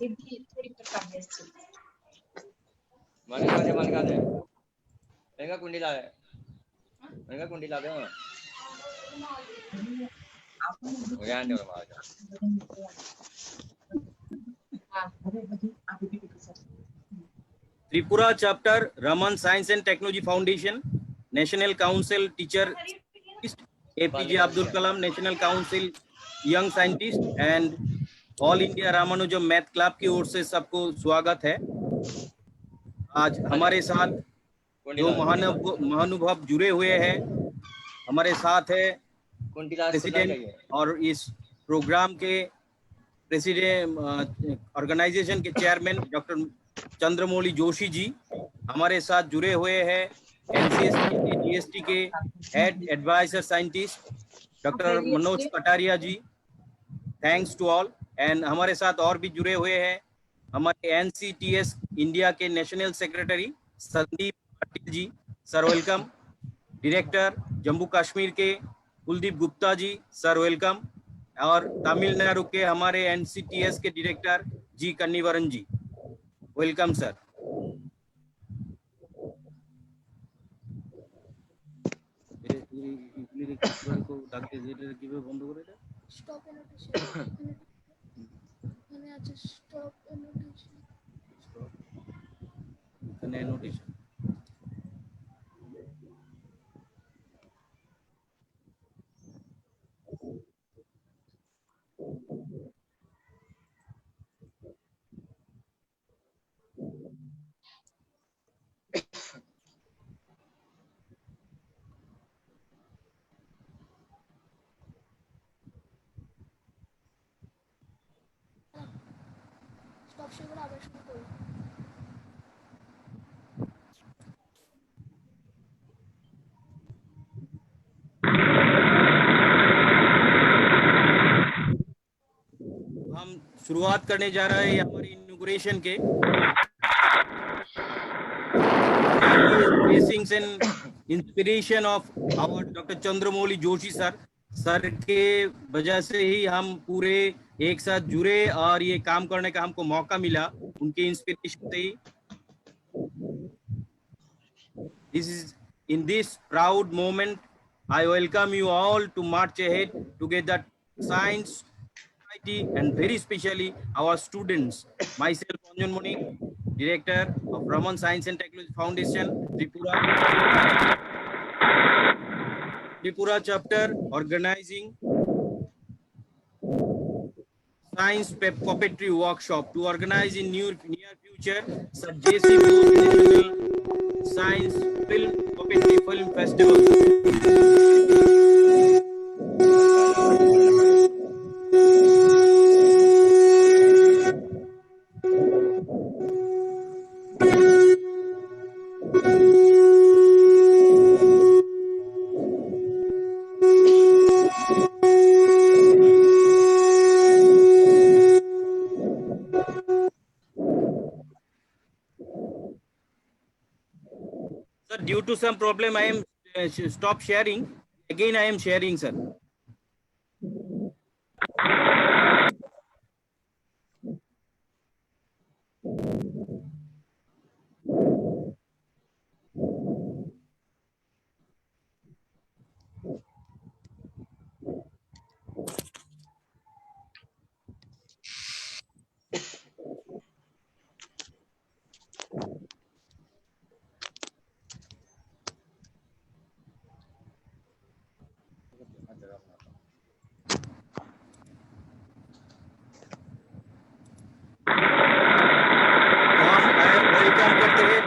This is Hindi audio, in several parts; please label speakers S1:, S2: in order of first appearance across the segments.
S1: थोड़ी प्रकार से
S2: मन का दे एंगा कुंडी ला दे ज्ञान दे मार
S3: Tripura chapter, Raman Science and Technology Foundation, National Council Teacher APJ Abdul Kalam, National Council Young Scientist and all India Ramanujan math club की ओर से सबको स्वागत है। आज हमारे साथ जो महानुभव जुड़े हुए हैं, हमारे साथ है प्रेसिडेंट और इस प्रोग्राम के प्रेसिडेंट ऑर्गेनाइजेशन के चेयरमैन डॉक्टर चंद्रमौली जोशी जी हमारे साथ जुड़े हुए हैं। एनसीएसटी के जीएसटी के head adviser scientist doctor Manoj Kataria ji, thanks to all. And हमारे साथ और भी जुड़े हुए हैं हमारे एनसीटीएस इंडिया के national secretary Sandeep Patil ji, sir welcome. Director Jammu Kashmir के कुलदीप गुप्ता जी, सर वेलकम। और तमिलनाडु के हमारे एनसीटीएस के director G Kanniveran ji, welcome sir. বন্ধ করে দাও। স্টপ অ্যানোটেশন মানে আছে, স্টপ অ্যানোটেশন, স্টপ এখানে অ্যানোটেশন। সেগুলো আবার শুরু করি। हम शुरुआत करने जा रहे हैं हमारी इनॉग्रेशन के blessings and inspiration of our doctor Chandramouli Joshi sir के वजह से ही हम पूरे एक साथ जुड़े और ये काम करने का हमको मौका मिला, उनके इंस्पिरेशन से ही। In this proud moment, I welcome you all to march ahead together, science, society, and very especially our students. Myself, Anjan Monik, Director of Raman Science and Technology Foundation, Tripura chapter, organizing Science Puppetry Workshop to organize in near future such JC National Science Puppetry Film Festival. Due to some problem, I am stop sharing. Again, I am sharing, sir.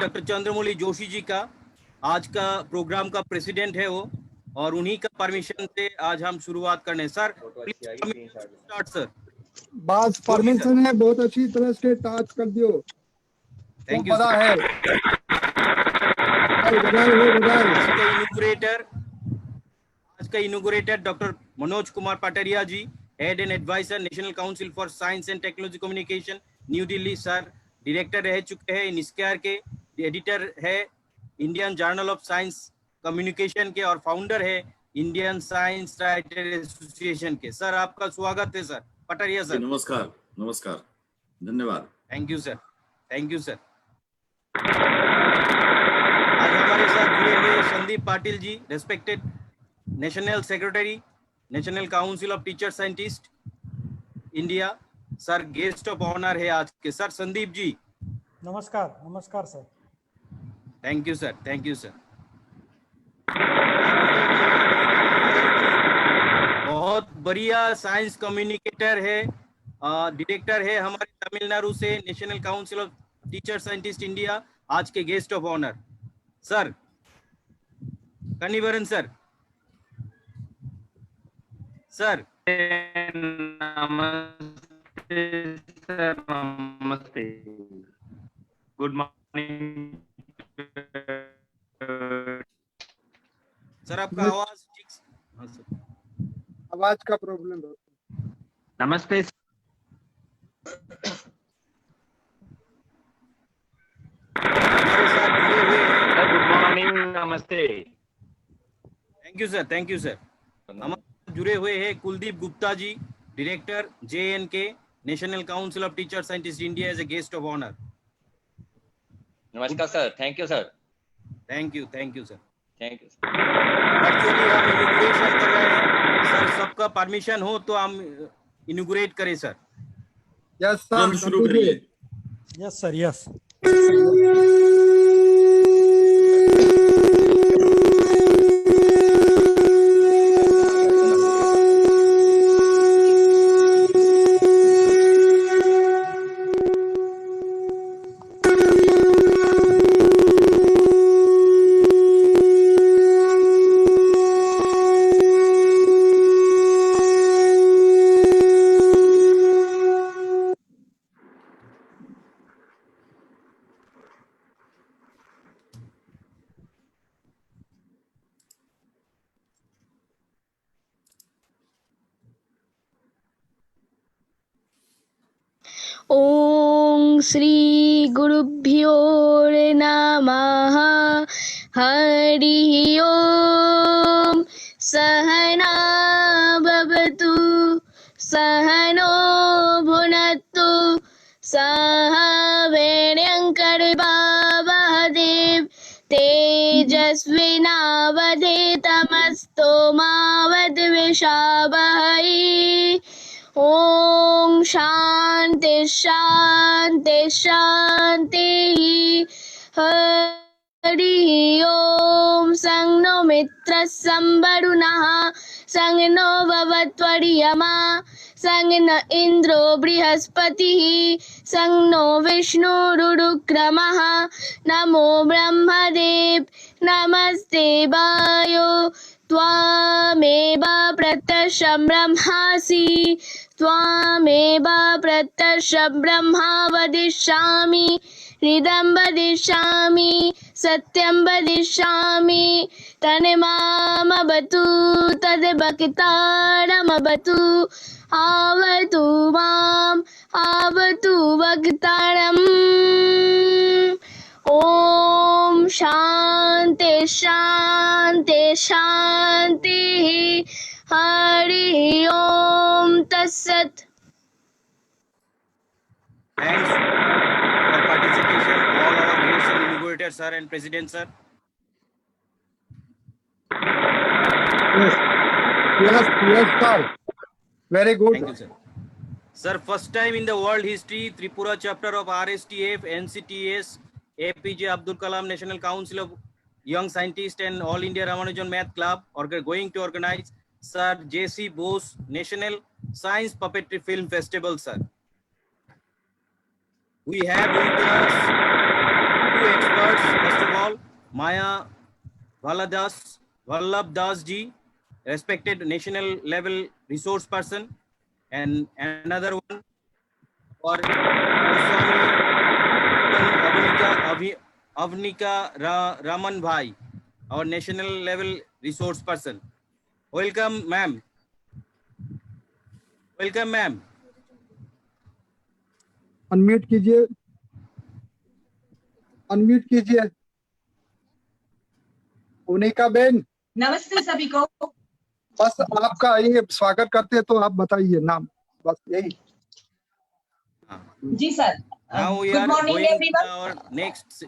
S3: Doctor Chandramouli Joshi ji का, आज का प्रोग्राम का प्रेसिडेंट है वो, और उन्हीं का परमिशन से आज हम शुरुआत करने। Sir start sir.
S4: बस परमिशन है, बहुत अच्छी तरह से टाच कर दियो।
S3: थैंक यू
S4: है
S3: आज का inaugurator doctor Manoj Kumar Pataria ji, head and adviser national council for science and technology communication, New Delhi. Sir director रह चुके हैं निस्कार के, एडिटर है Indian journal of science communication के, और फाउंडर है इंडियन साइंस राइटर एसोसिएशन के। सर आपका स्वागत है सर पटारिया सर।
S5: नमस्कार। नमस्कार। धन्यवाद।
S3: Thank you sir, thank you sir. आज हमारे साथ जुड़े हुए Sandeep Patil ji, respected national secretary, national council of teacher scientist India, sir guest of honour है आज के। सर संदीप जी,
S6: नमस्कार, नमस्कार sir.
S3: Thank you sir, thank you sir. बहुत बढ़िया साइंस कम्युनिकेटर है, डायरेक्टर है हमारे तमिलनाडु से, national council of teacher scientist India, आज के guest of honour sir Kaniveran sir. Sir
S7: नमस्ते सर, नमस्ते, गुड मॉर्निंग
S3: सर, आपका आवाज ठीक। हाँ सर,
S4: आवाज का प्रॉब्लम है।
S7: नमस्ते
S3: हमारे साथ जुड़े हुए हैं।
S7: सर, गुड मॉर्निंग, नमस्ते।
S3: Thank you sir, thank you sir. हमारे साथ जुड़े हुए हैं Kuldeep Gupta ji, director JNK, national council of teacher scientist India, as a guest of honour.
S2: नमस्कार sir, thank you sir,
S3: thank you, thank you sir.
S2: Thank you.
S3: Virtually हम इनॉग्रेशन कर रहे हैं सर, सबका परमिशन हो तो हम इनॉग्रेट करें सर।
S4: यस सर,
S5: तुरंत शुरू करिए।
S6: Yes sir, yes.
S8: ॐ श्री गुरुभ्यो नमः। हरिः ओम। सहना भवतु, सहनो भुनक्तु, सह वीर्यङ्करभावहै, तेजस्विनावधीतमस्तु मा विद्विषावहै। ओम शांति शांति शांति। हरि ओम। संग नो मित्र संवरुणः, संग नो भवत्वर्यमा, संग न इंद्रो बृहस्पतिः, संग नो विष्णुरुक्रमः। नमो ब्रह्मदेव, नमस्ते वायो, त्वामेव प्रत्यक्षं ब्रह्मासि, त्वामेव प्रत्यक्षं ब्रह्म वदिष्यामि, हृदं वदिष्यामि, सत्यं वदिष्यामि। तन्मामवतु तद्भक्तारमवतु, आवतु माम् आवतु भक्तारम्। ओम शांति शांति शांति। हरि ओम तत्सत।
S3: Thanks for participation, all our guests and inaugurators, sir, and president, sir.
S4: Yes yes sir, very good.
S3: Thank you, sir. Sir, first time in the world history, Tripura chapter of RSTF, NCTS, APJ Abdul Kalam National Council of Young Scientists and All India Ramanujan Math Club are going to organize Sir J.C. Bose National Science Puppetry Film Festival, sir. We have with us two experts. First of all, Maya Vallabh Das ji, respected national level resource person, and another one for Avnika Raman Bhai, our national level resource person. Welcome, ma'am. Welcome, ma'am.
S4: Unmute कीजिए, अनम्यूट कीजिए। उनिका बेन,
S1: नमस्ते सभी को।
S4: बस आपका ये स्वागत करते हैं, तो आप बताइए नाम, बस यही।
S1: जी sir.
S3: Now we
S1: Good
S3: are
S1: morning,
S3: going
S1: everyone.
S3: to our next.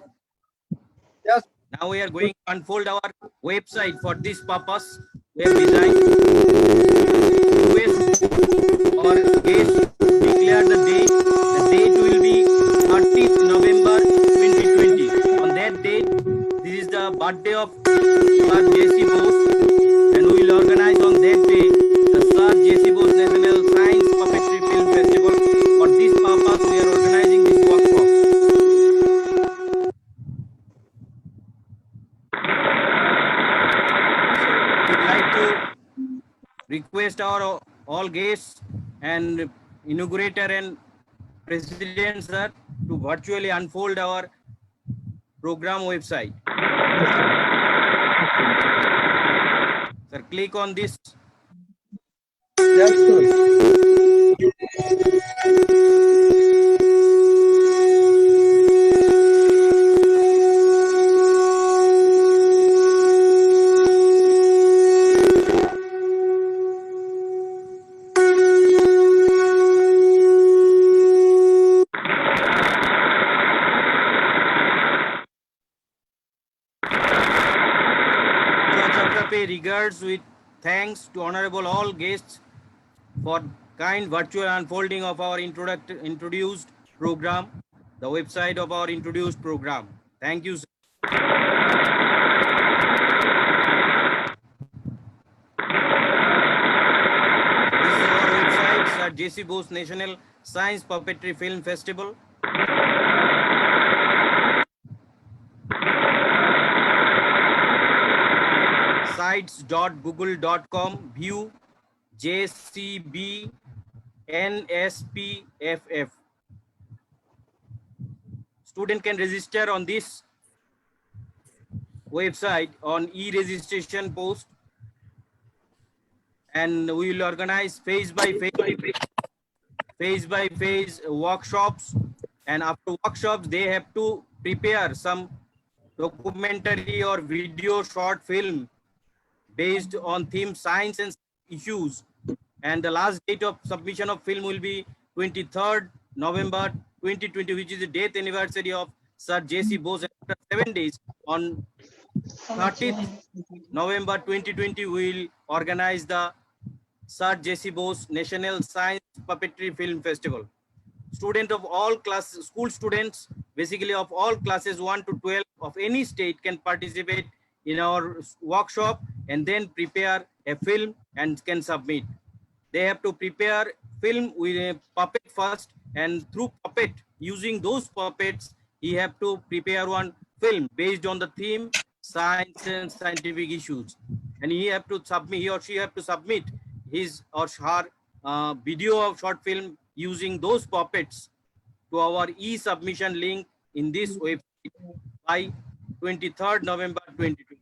S4: Yes.
S3: Now we are going to unfold our website. For this purpose, we have designed request or guest declare the date. The date will be 30th November 2020. On that date, this is the birthday of Sir J.C. Bose, and we will organize on that day the Sir J.C. Bose National Science Puppetry Film Festival. For this purpose, we are organizing this workshop. We would like to request our all guests and inaugurator and president sir to virtually unfold our program website. Sir, click on this.
S4: Yes, sir.
S3: Pay regards with thanks to honorable all guests for kind virtual unfolding of our introduced program, the website of our introduced program. Thank you, sir. This is our website, Sir J.C. Bose National Science Puppetry Film Festival. Sites.google.com view JCB NSPFF. Student can register on this website on e-registration post, and we will organize phase by phase workshops, and after workshops they have to prepare some documentary or video short film based on theme science and issues, and the last date of submission of film will be 23rd November 2020, which is the death anniversary of Sir J.C. Bose. After 7 days, on 30th November 2020, we will organize the Sir J.C. Bose National Science Puppetry Film Festival. Students of all classes, school students, basically of all classes 1 to 12 of any state can participate in our workshop and then prepare a film and can submit. They have to prepare film with a puppet first, and through puppet, using those puppets, he have to prepare one film based on the theme science and scientific issues, and he have to submit, he or she have to submit his or her video of short film using those puppets to our e-submission link in this website by 23rd November 2020.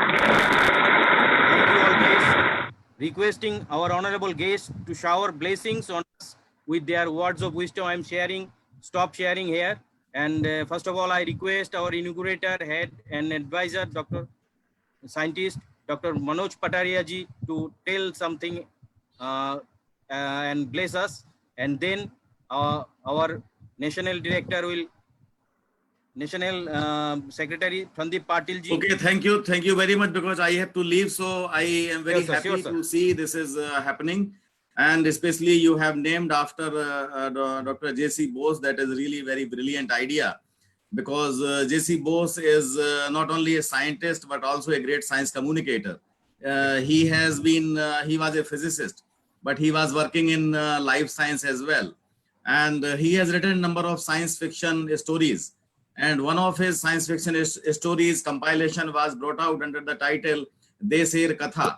S3: Thank you all guests. Requesting our honorable guests to shower blessings on us with their words of wisdom. I am stop sharing here. And first of all, I request our inaugurator, head and advisor, scientist, Dr. Manoj Pataria ji, to tell something and bless us. And then our national director will, National Secretary Sandeep Patil ji.
S5: Okay, thank you very much, because I have to leave, so I am very happy
S3: sure, sir.
S5: to see this is happening, and especially you have named after Dr. J.C. Bose. That is really very brilliant idea, because J.C. Bose is not only a scientist but also a great science communicator. He was a physicist, but he was working in life science as well, and he has written a number of science fiction stories. And one of his science fiction stories compilation was brought out under the title Desher Katha,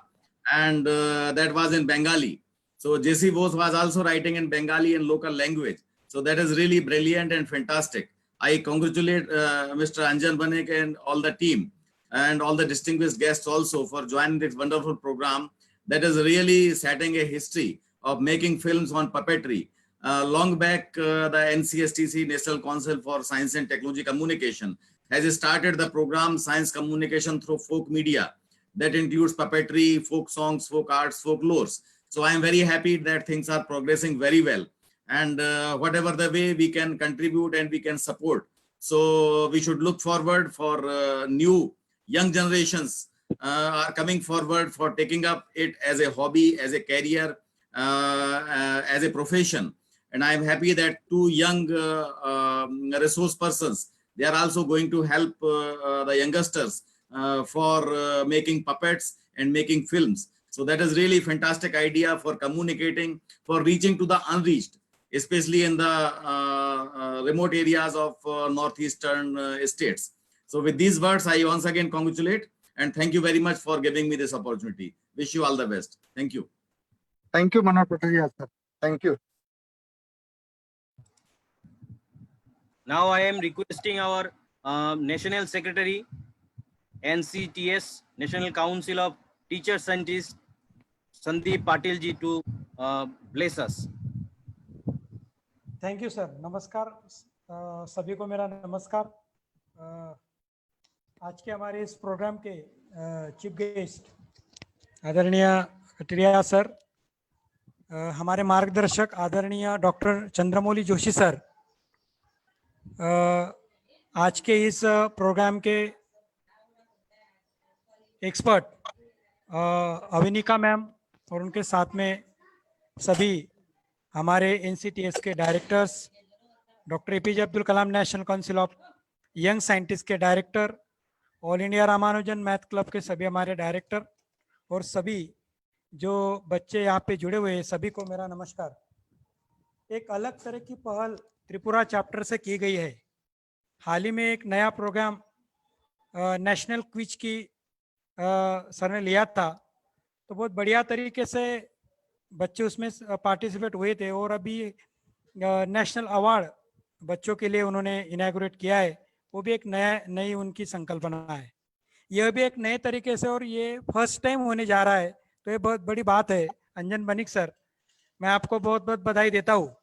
S5: and that was in Bengali. So J.C. Bose was also writing in Bengali and local language. So that is really brilliant and fantastic. I congratulate Mr. Anjan Banik and all the team and all the distinguished guests also for joining this wonderful program that is really setting a history of making films on puppetry. Long back, the NCSTC, National Council for Science and Technology Communication, has started the program Science Communication through Folk Media that includes puppetry, folk songs, folk arts, folklores. So I am very happy that things are progressing very well. and whatever the way we can contribute and we can support. So we should look forward for new young generations are coming forward for taking up it as a hobby, as a career, as a profession. And I'm happy that two young resource persons, they are also going to help the youngsters for making puppets and making films. So that is really fantastic idea for communicating, for reaching to the unreached, especially in the remote areas of northeastern states. So with these words, I once again congratulate and thank you very much for giving me this opportunity. Wish you all the best. Thank you.
S4: Thank you, Manoj Pataria, sir. Thank you.
S3: Now I am requesting our National Secretary, NCTS, National Council of Teacher Scientists, Sandeep Patil ji to bless us.
S6: Thank you sir. नमस्कार सभी को मेरा नमस्कार. आज के हमारे इस प्रोग्राम के चीफ गेस्ट आदरणीय कटरिया सर, हमारे मार्गदर्शक आदरणीय डॉक्टर चंद्रमौली जोशी सर, आज के इस प्रोग्राम के एक्सपर्ट अविनिका मैम और उनके साथ में सभी हमारे एनसीटीएस के directors, doctor APJ Abdul Kalam national council of young scientist के director, all India Ramanujan math club के सभी हमारे डायरेक्टर और सभी जो बच्चे यहाँ पे जुड़े हुए हैं, सभी को मेरा नमस्कार. एक अलग तरह की पहल त्रिपुरा चैप्टर से की गई है. हाल ही में एक नया प्रोग्राम नेशनल क्विज की सर ने लिया था, तो बहुत बढ़िया तरीके से बच्चे उसमें पार्टिसिपेट हुए थे और अभी नेशनल अवार्ड बच्चों के लिए उन्होंने इनॉग्रेट किया है. वो भी एक नई उनकी संकल्पना है. यह भी एक नए तरीके से और ये फर्स्ट टाइम होने जा रहा है, तो ये बहुत बड़ी बात है. अंजन बनिक सर, मैं आपको बहुत बहुत बधाई देता हूँ.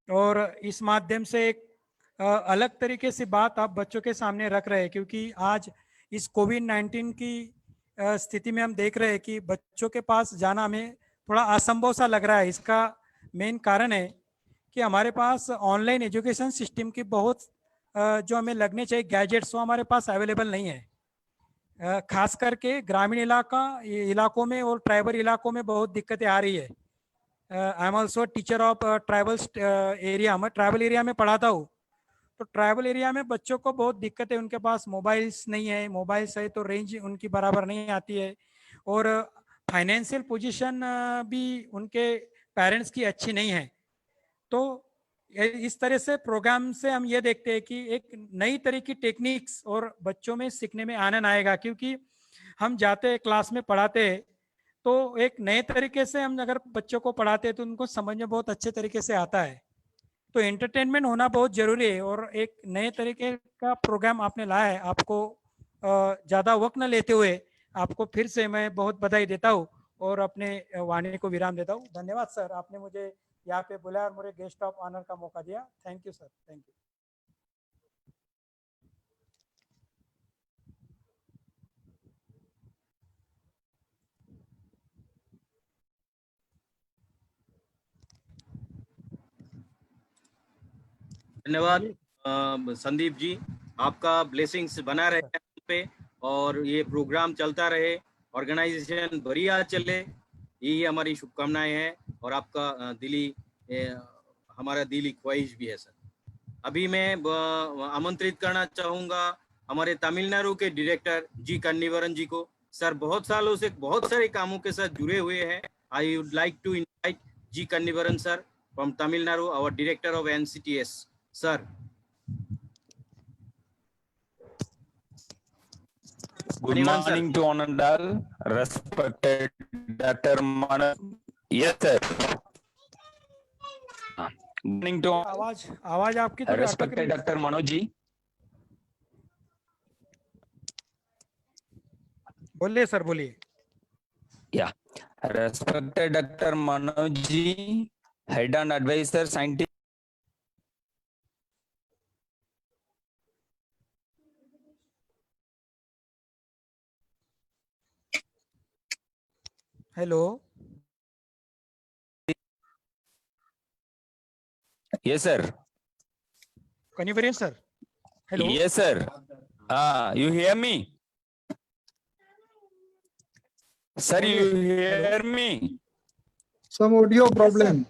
S6: और इस माध्यम से एक अलग तरीके से बात आप बच्चों के सामने रख रहे हैं, क्योंकि आज इस कोविड-19 की स्थिति में हम देख रहे हैं कि बच्चों के पास जाना हमें थोड़ा असंभव सा लग रहा है. इसका मेन कारण है कि हमारे पास ऑनलाइन एजुकेशन सिस्टम की बहुत जो हमें लगने चाहिए गैजेट्स, वो हमारे पास अवेलेबल नहीं है. खास करके ग्रामीण इलाकों में और ट्राइबल इलाकों में बहुत दिक्कतें आ रही है. I am also teacher of tribal area. मैं ट्राइबल एरिया में पढ़ाता हूँ, तो ट्राइबल एरिया में बच्चों को बहुत दिक्कत है. उनके पास मोबाइल्स नहीं है, मोबाइल्स है तो रेंज उनकी बराबर नहीं आती है और फाइनेंशियल पोजीशन भी उनके पेरेंट्स की अच्छी नहीं है. तो इस तरह से प्रोग्राम से हम ये देखते हैं कि एक नई तरह की टेक्निक्स और बच्चों में सीखने में आनंद आएगा, क्योंकि हम जाते हैं क्लास में पढ़ाते हैं तो एक नए तरीके से हम अगर बच्चों को पढ़ाते हैं तो उनको समझ में बहुत अच्छे तरीके से आता है. तो एंटरटेनमेंट होना बहुत जरूरी है और एक नए तरीके का प्रोग्राम आपने लाया है. आपको ज़्यादा वक्त न लेते हुए आपको फिर से मैं बहुत बधाई देता हूँ और अपने वाणी को विराम देता हूँ. धन्यवाद सर, आपने मुझे यहाँ पे बुलाया और मुझे गेस्ट ऑफ ऑनर का मौका दिया. Thank you sir. Thank you.
S3: धन्यवाद संदीप जी, आपका ब्लेसिंग्स बना रहे हम पे और ये प्रोग्राम चलता रहे, ऑर्गेनाइजेशन बढ़िया चले, यही हमारी शुभकामनाएं हैं और आपका हमारा दिली ख्वाहिश भी है सर. अभी मैं आमंत्रित करना चाहूँगा हमारे तमिलनाडु के डायरेक्टर जी कन्नीवरन जी को. सर बहुत सालों से बहुत सारे कामों के साथ जुड़े हुए हैं. I would like to invite G Kanniveran sir from Tamil Nadu, our director of NCTS. Sir.
S7: Good morning to one and all. Respected Dr. Manoj. Yes, sir. Good morning to
S6: आवाज आपकी थोड़ी
S7: respected Dr. Manoj ji.
S6: बोलिए सर, बोलिए.
S7: Yeah. Respected Dr. Manoj ji, head and advisor scientist.
S6: Hello.
S7: Yes, sir.
S6: Can you hear, sir? Hello.
S7: Yes, sir. You hear me? Sir, you hear me?
S4: Some audio problem.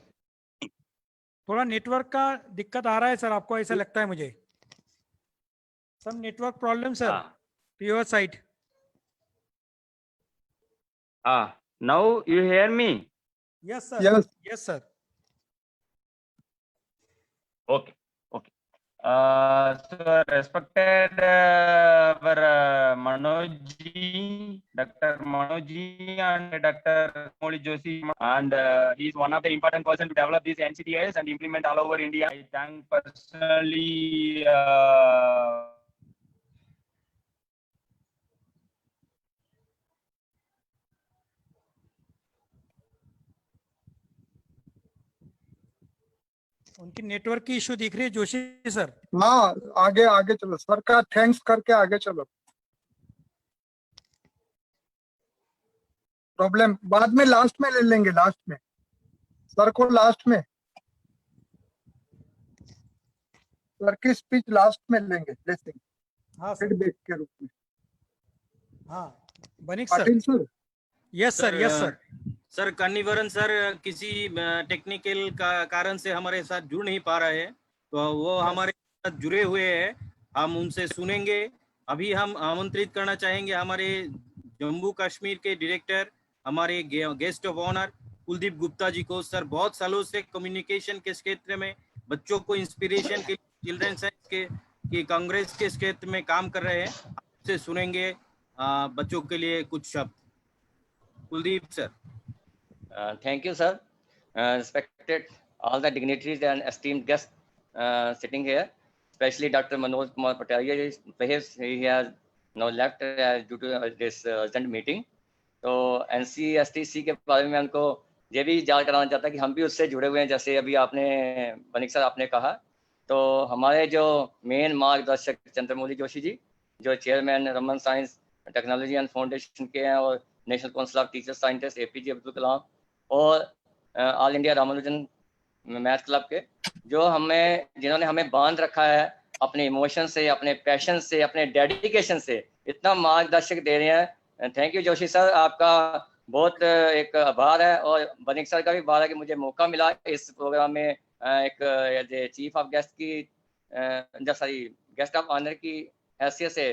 S6: थोड़ा नेटवर्क का दिक्कत आ रहा है सर, आपको ऐसा लगता है मुझे? Some network problem, sir, to your side.
S2: Now you hear me?
S6: Yes, sir.
S4: Yes.
S6: Yes, sir.
S2: Okay. So respected our Manoj ji, Dr. Manoj ji and Dr. Moli Joshi, and he is one of the important person to develop this NCTS and implement all over India. I thank personally
S6: उनकी नेटवर्क की इशू दिख रही है जोशी सर।
S4: हाँ, आगे आगे चलो, सर का थैंक्स करके आगे चलो। प्रॉब्लम बाद में लास्ट में ले लेंगे, लास्ट में सर को लास्ट में सर की स्पीच लास्ट में लेंगे, ब्लेसिंग
S6: हाँ सर।
S4: फीडबैक के रूप में।
S6: हाँ Banik sir.
S4: Patil sir.
S6: Yes sir, yes sir.
S3: Sir Kanniveran sir किसी टेक्निकल कारण से हमारे साथ जुड़ नहीं पा रहे हैं, तो वो हमारे साथ जुड़े हुए हैं, हम उनसे सुनेंगे। अभी हम आमंत्रित करना चाहेंगे हमारे जम्मू कश्मीर के डायरेक्टर, हमारे guest of honour Kuldeep Gupta ji को। सर बहुत सालों से कम्युनिकेशन के क्षेत्र में बच्चों को इंस्पिरेशन के चिल्ड्रन साइंस के कांग्रेस के क्षेत्र में काम कर रहे हैं। आपसे सुनेंगे बच्चों के लिए कुछ शब्द। Kuldeep sir.
S2: Thank you, sir. Respected all the dignitaries and esteemed guests sitting here, especially Dr. Manoj Kumar Pataria. Perhaps he has now left due to this urgent meeting. तो NCSTC के बारे में हमको ये भी याद कराना चाहता है कि हम भी उससे जुड़े हुए हैं, जैसे अभी आपने बनिक सर आपने कहा। तो हमारे जो मेन मार्गदर्शक चंद्रमौली जोशी जी, जो chairman Raman science technology and foundation के हैं, और national council of teacher scientist APJ Abdul Kalam, और all India Ramanujan math club के, जिन्होंने हमें बांध रखा है अपने इमोशन से, अपने पैशन से, अपने डेडिकेशन से, इतना मार्गदर्शक दे रहे हैं। थैंक यू जोशी सर, आपका बहुत एक आभार है, और बनिक सर का भी आभार है कि मुझे मौका मिला इस प्रोग्राम में एक चीफ ऑफ गेस्ट की गेस्ट ऑफ ऑनर की हैसियत से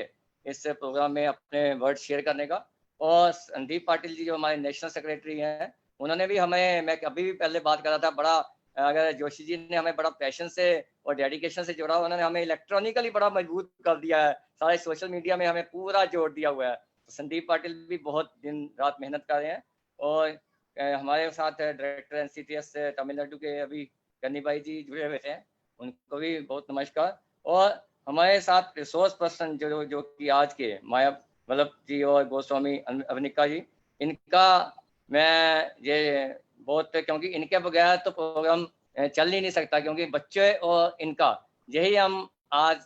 S2: इस प्रोग्राम में अपने वर्ड शेयर करने का। और संदीप पाटिल जी जो हमारे नेशनल सेक्रेटरी हैं, उन्होंने भी हमें, मैं अभी भी पहले बात कर रहा था, बड़ा अगर जोशी जी ने हमें बड़ा पैशन से और डेडिकेशन से जोड़ा, उन्होंने हमें इलेक्ट्रॉनिकली बड़ा मजबूत कर दिया है, सारे सोशल मीडिया में हमें पूरा जोड़ दिया हुआ है। तो संदीप पाटिल भी बहुत दिन रात मेहनत कर रहे हैं। और हमारे साथ डायरेक्टर NCTS तमिलनाडु के अभी कन्नी भाई जी जुड़े हुए थे, उनको भी बहुत नमस्कार। और हमारे साथ रिसोर्स पर्सन जो कि आज के माया वल्लभ जी और गोस्वामी अवनिका जी, इनका मैं ये बहुत, क्योंकि इनके बगैर तो प्रोग्राम चल ही नहीं सकता, क्योंकि बच्चे और इनका यही हम आज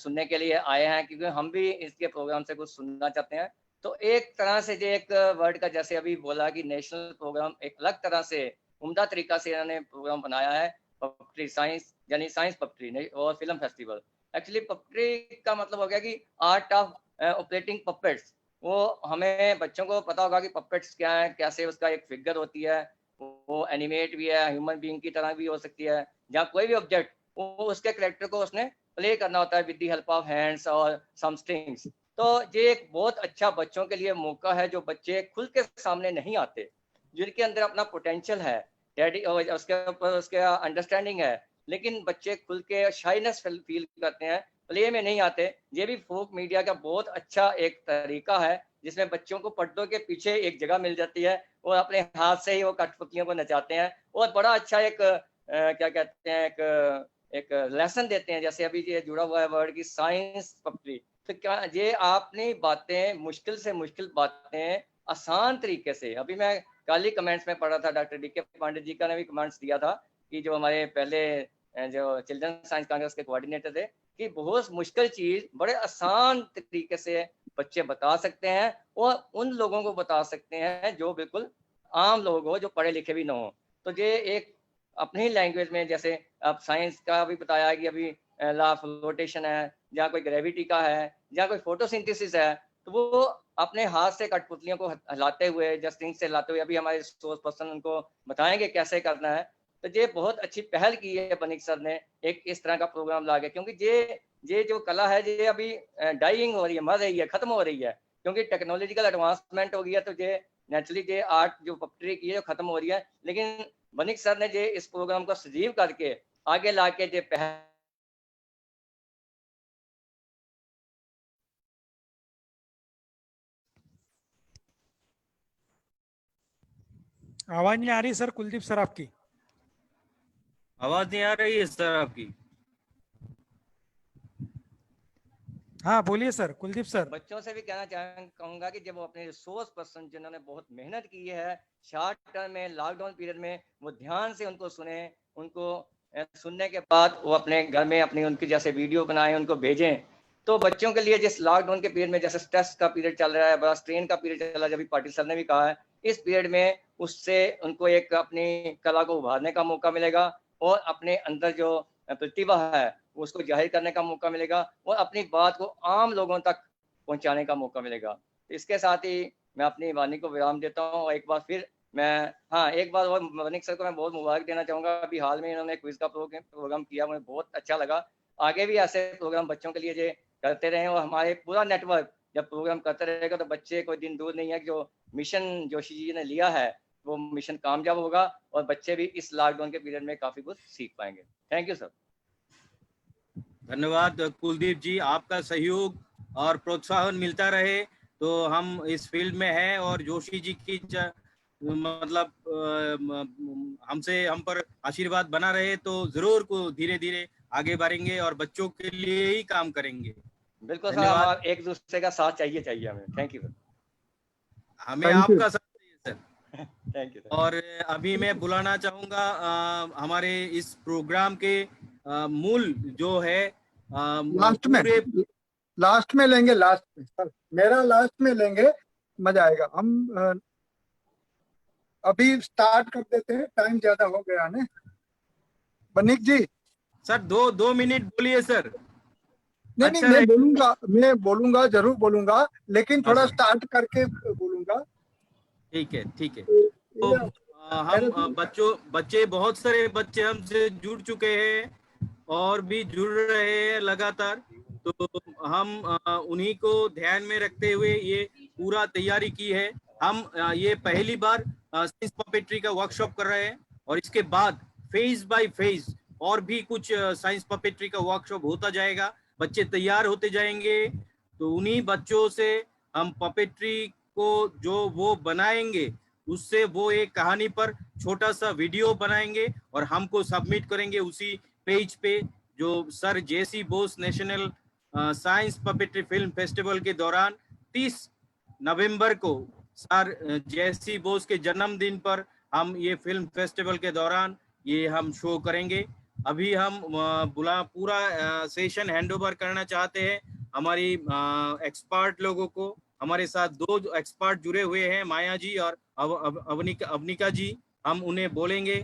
S2: सुनने के लिए आए हैं, क्योंकि हम भी इसके प्रोग्राम से कुछ सुनना चाहते हैं। तो एक तरह से जो एक वर्ड का जैसे अभी बोला कि नेशनल प्रोग्राम, एक अलग तरह से उम्दा तरीका से इन्होंने प्रोग्राम बनाया है, पपेट्री साइंस, यानी साइंस पपेट्री और फिल्म फेस्टिवल। एक्चुअली पपेट्री का मतलब हो गया कि आर्ट ऑफ ऑपरेटिंग पपेट्स। वो हमें बच्चों को पता होगा कि पपेट्स क्या है, कैसे उसका एक फिगर होती है, वो एनिमेट भी है, ह्यूमन बीइंग की तरह भी हो सकती है, जहाँ कोई भी ऑब्जेक्ट वो उसके कैरेक्टर को उसने प्ले करना होता है with the help of hands और सम स्ट्रिंग्स। तो ये एक बहुत अच्छा बच्चों के लिए मौका है, जो बच्चे खुल के सामने नहीं आते, जिनके अंदर अपना पोटेंशियल है, उसके ऊपर उसका अंडरस्टैंडिंग है, लेकिन बच्चे खुल के शाइनेस फील करते हैं, प्ले में नहीं आते। ये भी फोक मीडिया का बहुत अच्छा एक तरीका है, जिसमें बच्चों को पर्दों के पीछे एक जगह मिल जाती है और अपने हाथ से ही वो कठपुतलियों को नचाते हैं, और बड़ा अच्छा एक क्या कहते हैं, एक लेसन देते हैं। जैसे अभी ये जुड़ा हुआ है वर्ड की साइंस पपेट्री, तो क्या ये आपने बातें, मुश्किल से मुश्किल बातें आसान तरीके से, अभी मैं कल ही कमेंट्स में पढ़ा था, डॉक्टर DK पांडे जी का ने भी कमेंट्स दिया था कि जो हमारे पहले जो चिल्ड्रन साइंस कांग्रेस के कोऑर्डिनेटर थे, कि बहुत मुश्किल चीज बड़े आसान तरीके से बच्चे बता सकते हैं, और उन लोगों को बता सकते हैं जो बिल्कुल आम लोग हो, जो पढ़े लिखे भी ना हो। तो ये एक अपनी लैंग्वेज में, जैसे अब साइंस का भी बताया कि अभी लॉ ऑफ रोटेशन है, या कोई ग्रेविटी का है, या कोई फोटोसिंथेसिस है, तो वो अपने हाथ से कठपुतलियों को हिलाते हुए, जस्टिंग से हिलाते हुए, अभी हमारे रिसोर्स पर्सन उनको बताएंगे कैसे करना है। तो ये बहुत अच्छी पहल की है बनिक सर ने, एक इस तरह का प्रोग्राम ला के, क्योंकि ये जो कला है ये अभी डाइंग हो रही है, मर रही है, खत्म हो रही है, क्योंकि टेक्नोलॉजिकल एडवांसमेंट हो गई है। तो ये नेचुरली ये आर्ट जो पपट्री की है जो खत्म हो रही है, लेकिन बनिक सर ने ये इस प्रोग्राम को सजीव करके आगे ला के ये पहल
S6: आवाज नहीं आ रही सर कुलदीप सर आपकी।
S3: आवाज नहीं आ रही है सर आपकी।
S6: हाँ बोलिए सर कुलदीप सर।
S2: बच्चों से भी कहूंगा कि जब वो अपने रिसोर्स पर्सन जिन्होंने बहुत मेहनत की है शॉर्ट टर्म में, लॉकडाउन पीरियड में, वो ध्यान से उनको सुने, उनको सुनने के बाद वो अपने घर में अपनी उनकी जैसे वीडियो बनाएं, उनको भेजें। तो बच्चों के लिए जिस लॉकडाउन के पीरियड में जैसे स्ट्रेस का पीरियड चल रहा है, बड़ा स्ट्रेन का पीरियड चल रहा है, जब पाटिल सर ने भी कहा है, इस पीरियड में उससे उनको एक अपनी कला को उभारने का मौका मिलेगा, और अपने अंदर जो प्रतिभा है उसको जाहिर करने का मौका मिलेगा, और अपनी बात को आम लोगों तक पहुंचाने का मौका मिलेगा। तो इसके साथ ही मैं अपनी वाणी को विराम देता हूँ। और एक बार फिर मैं एक बार और वनिक सर को मैं बहुत मुबारक देना चाहूँगा। अभी हाल में इन्होंने क्विज का प्रोग्राम किया, मुझे बहुत अच्छा लगा। आगे भी ऐसे प्रोग्राम बच्चों के लिए जो करते रहें, और हमारे पूरा नेटवर्क जब प्रोग्राम करते रहेगा तो बच्चे कोई दिन दूर नहीं है, जो मिशन जोशी जी ने लिया है वो मिशन कामयाब होगा, और बच्चे भी इस लॉकडाउन के पीरियड में काफ़ी कुछ सीख पाएंगे। Thank you sir.
S3: धन्यवाद कुलदीप जी, आपका सहयोग और प्रोत्साहन मिलता रहे तो हम इस फील्ड में हैं, और जोशी जी की मतलब हम पर आशीर्वाद बना रहे तो जरूर को धीरे धीरे आगे बढ़ेंगे और बच्चों के लिए ही काम करेंगे।
S2: बिल्कुल सर, हम एक दूसरे का साथ चाहिए हमें। Thank you sir.
S3: हमें आपका साथ चाहिए सर।
S2: Thank you.
S3: और अभी मैं बुलाना चाहूंगा हमारे इस प्रोग्राम के मूल जो है
S4: लास्ट में लेंगे, लास्ट में सर, मेरा लास्ट में लेंगे, मजा आएगा। हम अभी स्टार्ट कर देते हैं, टाइम ज्यादा हो गया ने। बनिक जी
S3: सर दो मिनट बोलिए सर।
S4: नहीं
S3: अच्छा
S4: नहीं, मैं बोलूंगा जरूर बोलूंगा, लेकिन थोड़ा
S3: अच्छा।
S4: स्टार्ट करके बोलूंगा।
S3: ठीक है। तो हम बच्चे बहुत सारे बच्चे हमसे जुड़ चुके हैं और भी जुड़ रहे हैं लगातार, तो हम उन्हीं को ध्यान में रखते हुए ये पूरा तैयारी की है। हम ये पहली बार साइंस पपेट्री का वर्कशॉप कर रहे हैं, और इसके बाद फेज बाय फेज और भी कुछ साइंस पपेट्री का वर्कशॉप होता जाएगा। बच्चे तैयार होते जाएंगे, तो उन्हीं बच्चों से हम पपेट्री को जो वो बनाएंगे उससे वो एक कहानी पर छोटा सा वीडियो बनाएंगे और हमको सबमिट करेंगे उसी पेज पे, जो sir J C Bose national science puppetry film festival के दौरान 30 नवंबर को सर जेसी बोस के जन्मदिन पर हम ये फिल्म फेस्टिवल के दौरान ये हम शो करेंगे। अभी हम पूरा सेशन हैंडओवर करना चाहते हैं हमारी एक्सपर्ट लोगों को। हमारे साथ दो एक्सपर्ट जुड़े हुए हैं, माया जी और अवनिका जी। हम उन्हें बोलेंगे,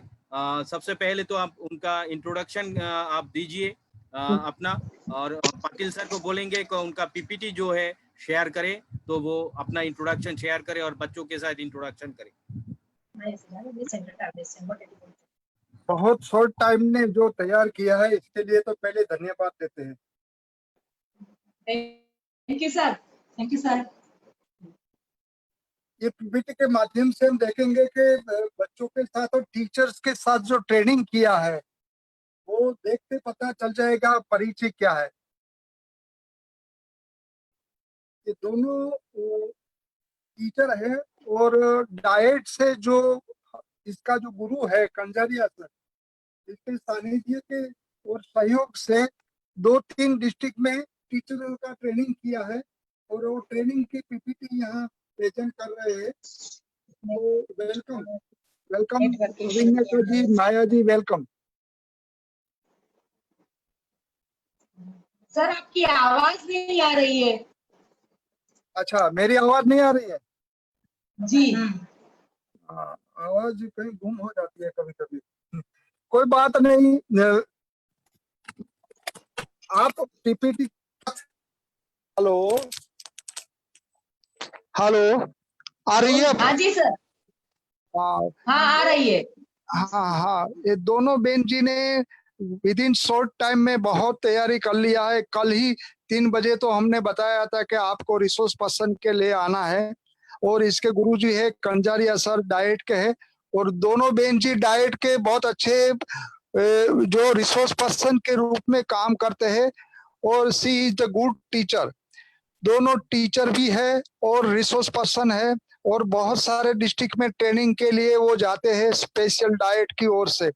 S3: सबसे पहले तो आप उनका इंट्रोडक्शन आप दीजिए अपना, और पाटिल सर को बोलेंगे कि उनका पीपीटी जो है शेयर करें, तो वो अपना इंट्रोडक्शन शेयर करें और बच्चों के साथ इंट्रोडक्शन करें।
S4: बहुत शॉर्ट टाइम ने जो तैयार किया है इसके लिए तो पहले धन्यवाद देते हैं।
S1: Thank you sir. Thank you sir.
S4: ये पीपीटी के माध्यम से हम देखेंगे कि बच्चों के साथ और टीचर्स के साथ जो ट्रेनिंग किया है वो देखते पता चल जाएगा परिचय क्या है। ये दोनों टीचर है, और डाइट से जो इसका जो गुरु है कंजारिया सर, इसके सानिध्य के और सहयोग से 2-3 डिस्ट्रिक्ट में टीचरों का ट्रेनिंग किया है, और वो ट्रेनिंग की पीपीटी यहाँ प्रेजेंट कर रहे हैं। तो वेलकम अविनाश जी, माया जी, वेलकम।
S1: सर आपकी आवाज नहीं आ रही है।
S4: अच्छा, मेरी आवाज नहीं आ रही है
S1: जी।
S4: आवाज कहीं गुम हो जाती है कभी कभी। कोई बात नहीं, आप पीपीटी। हेलो हेलो, आ रही है?
S1: हाँ जी सर,
S4: हाँ
S1: हाँ आ रही है।
S4: हाँ हाँ, ये दोनों बहन जी ने विद इन शॉर्ट टाइम में बहुत तैयारी कर लिया है। कल ही 3 बजे तो हमने बताया था कि आपको रिसोर्स पर्सन के लिए आना है, और इसके गुरुजी है कंजारिया सर, डाइट के है, और दोनों बहन जी डाइट के बहुत अच्छे जो रिसोर्स पर्सन के रूप में काम करते हैं, और सी इज द गुड टीचर। दोनों टीचर भी है और रिसोर्स पर्सन है, और बहुत सारे डिस्ट्रिक्ट में ट्रेनिंग के लिए वो जाते हैं स्पेशल डाइट की ओर से।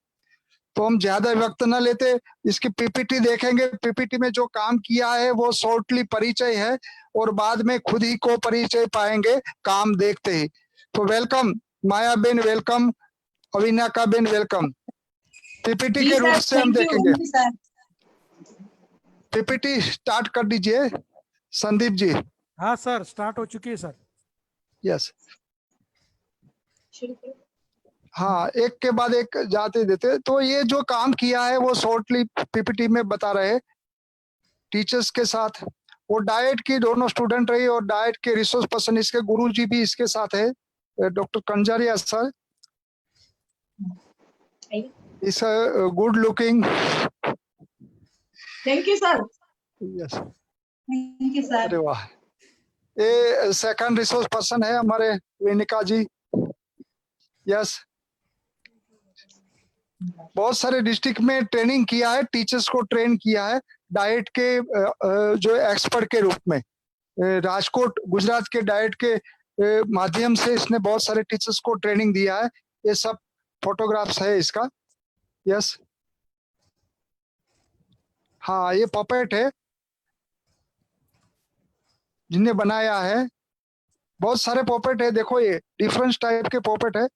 S4: तो हम ज्यादा वक्त न लेते, इसकी पीपीटी देखेंगे। पीपीटी में जो काम किया है वो शॉर्टली परिचय है, और बाद में खुद ही को परिचय पाएंगे काम देखते ही। तो welcome Maya ben, welcome Avinaka ben, welcome. PPT
S1: जी
S4: के रूप
S1: सर,
S4: से हम
S1: थैंक यू
S4: देखेंगे।
S1: सर।
S4: पीपीटी स्टार्ट कर दीजिए संदीप जी।
S6: हाँ सर, स्टार्ट हो चुकी है सर।
S4: यस,
S1: शुरू करो।
S4: हाँ, एक के बाद एक जाते देते। तो ये जो काम किया है वो शॉर्टली पीपीटी में बता रहे टीचर्स के साथ। वो डाइट की दोनों स्टूडेंट रही, और डाइट के रिसोर्स पर्सन इसके गुरुजी भी इसके साथ है, डॉक्टर कंजारिया सर। इस good looking.
S1: Thank you sir,
S4: yes,
S1: thank you sir.
S4: अरे वाह। ये सेकंड रिसोर्स पर्सन है हमारे वेनिका जी। यस, बहुत सारे डिस्ट्रिक्ट में ट्रेनिंग किया है, टीचर्स को ट्रेन किया है डाइट के जो एक्सपर्ट के रूप में। राजकोट गुजरात के डाइट के माध्यम से इसने बहुत सारे टीचर्स को ट्रेनिंग दिया है। ये सब फोटोग्राफ्स है इसका। यस, हाँ, ये पपेट है जिन्हें बनाया है। बहुत सारे पॉपेट है, देखो ये डिफरेंट टाइप के पॉपेट है,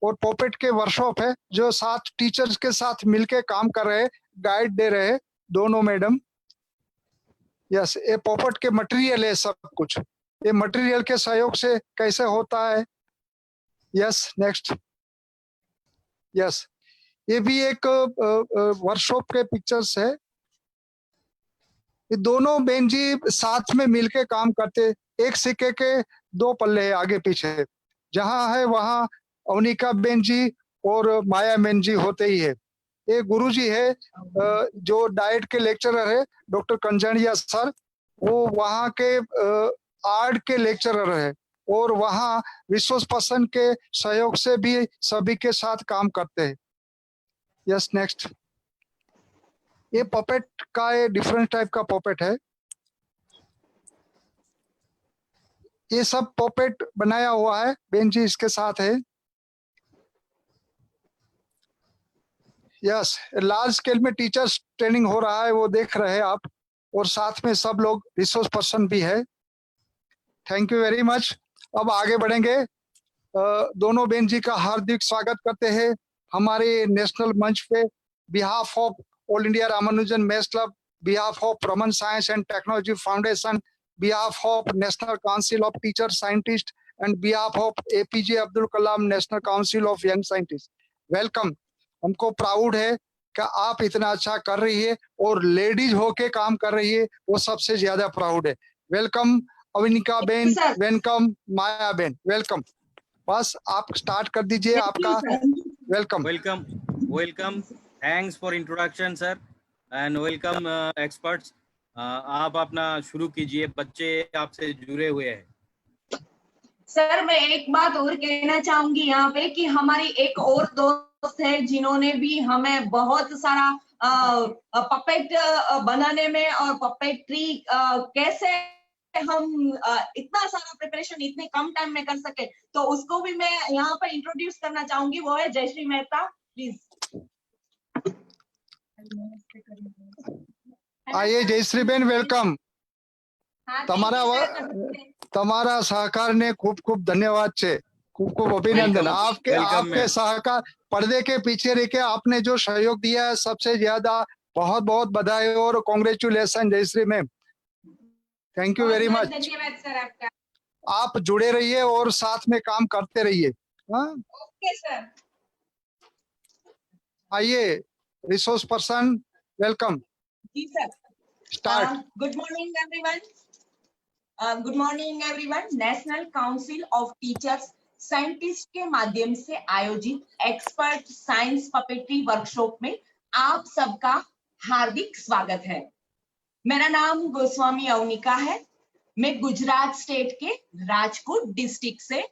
S4: और पॉपेट के वर्कशॉप है जो 7 टीचर्स के साथ मिलके काम कर रहे हैं, गाइड दे रहे हैं दोनों मैडम। यस, ये पॉपेट के मटेरियल है सब कुछ। ये मटेरियल के सहयोग से कैसे होता है। Yes, next. यस, ये भी एक वर्कशॉप के पिक्चर्स है। ये दोनों बहन जी साथ में मिलके काम करते, एक सिक्के के 2 पल्ले है आगे पीछे। जहां है वहां अवनिका बेन जी और माया बेन जी होते ही है। एक गुरुजी है जो डाइट के लेक्चरर है, डॉक्टर कंजारिया सर। वो वहाँ के आर्ट के लेक्चरर है, और वहाँ रिसोर्स पर्सन के सहयोग से भी सभी के साथ काम करते हैं। Yes, next. ये पपेट का ये डिफरेंट टाइप का पपेट है। ये सब पपेट बनाया हुआ है, बेन जी इसके साथ है। यस, लार्ज स्केल में टीचर्स ट्रेनिंग हो रहा है, वो देख रहे हैं आप, और साथ में सब लोग रिसोर्स पर्सन भी है। Thank you very much. अब आगे बढ़ेंगे। दोनों बेन जी का हार्दिक स्वागत करते हैं हमारे नेशनल मंच पे। Behalf of all India Ramanujan maths club, behalf of Raman science and technology foundation, behalf of national council of teacher scientist, and behalf of APJ Abdul Kalam national council of young scientist, welcome. हमको प्राउड है कि आप इतना अच्छा कर रही है, और लेडीज होके काम कर रही है, वो सबसे ज्यादा प्राउड है। Welcome अविनिका Ben, welcome Maya ben, welcome. बस आप स्टार्ट कर दीजिए आपका। Welcome
S3: welcome welcome. Thanks for introduction sir, and welcome experts. आप अपना शुरू कीजिए, बच्चे आपसे जुड़े हुए हैं।
S1: सर मैं एक बात और कहना चाहूंगी यहाँ पे कि हमारी एक और दोस्त है जिन्होंने भी हमें बहुत सारा पपेट बनाने में और पपेट्री कैसे हम इतना सारा प्रिपरेशन इतने कम टाइम में कर सके, तो उसको भी मैं यहाँ पर इंट्रोड्यूस करना चाहूंगी। वो है जयश्री मेहता, प्लीज
S4: आइए जयश्री बेन, वेलकम। તમારા સહકારને ખૂબ ખૂબ ધન્યવાદ છે, ખૂબ ખૂબ અભિनंदन। आपके आपके सहकार पर्दे के पीछे रह के आपने जो सहयोग दिया है, सबसे ज्यादा बहुत बहुत बधाई और congratulation Jayashree ma'am. Thank you very much.
S1: धन्यवाद सर आपका।
S4: आप जुड़े रहिए और साथ में काम करते रहिए। हाँ,
S1: ओके सर।
S4: आइए रिसोर्स पर्सन, वेलकम,
S1: जी sir.
S4: Start.
S1: Good morning everyone. Good morning everyone. National council of teachers scientist के माध्यम से आयोजित एक्सपर्ट साइंस पपेट्री वर्कशॉप में आप सबका हार्दिक स्वागत है। मेरा नाम गोस्वामी अवनिका है। मैं गुजरात स्टेट के राजकोट डिस्ट्रिक्ट से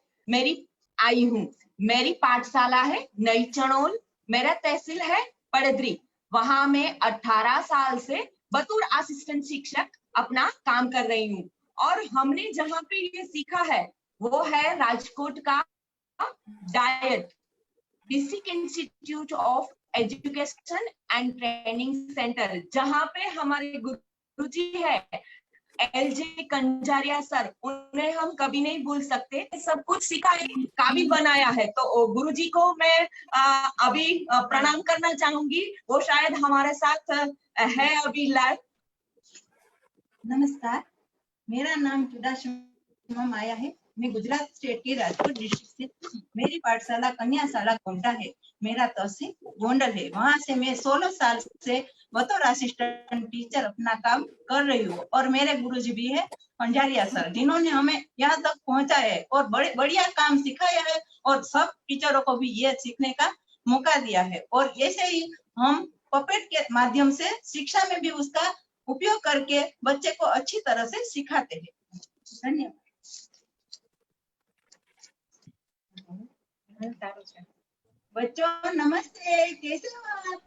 S1: आई हूँ। मेरी पाठशाला है नई चणोल, मेरा तहसील है पड़दरी। वहां मैं 18 साल से बतौर असिस्टेंट शिक्षक अपना काम कर रही हूँ। और हमने जहाँ पे ये सीखा है वो है राजकोट का diet, district institute of education and training centre, जहाँ पे हमारे गुरुजी है LJ कंजारिया सर, उन्हें हम कभी नहीं भूल सकते। सब कुछ सिखाए, काबिल बनाया है। तो गुरुजी को मैं अभी प्रणाम करना चाहूंगी। वो शायद हमारे साथ है अभी लाइव।
S9: नमस्कार, मेरा नाम चुडाशमा माया है। मैं गुजरात स्टेट के राजकोट डिस्ट्रिक्ट से, मेरी पाठशाला कन्याशाला गोंडा है। मेरा तहसील गोंडल है। वहाँ से मैं 16 साल से बतौर असिस्टेंट टीचर अपना काम कर रही हूँ। और मेरे गुरुजी भी है कंजारिया सर, जिन्होंने हमें यहाँ तक पहुँचाया है और बढ़िया काम सिखाया है और सब टीचरों को भी ये सीखने का मौका दिया है। और ऐसे ही हम पपेट के माध्यम से शिक्षा में भी उसका उपयोग करके बच्चे को अच्छी तरह से सिखाते हैं। धन्यवाद। बच्चों नमस्ते, कैसे हो आप?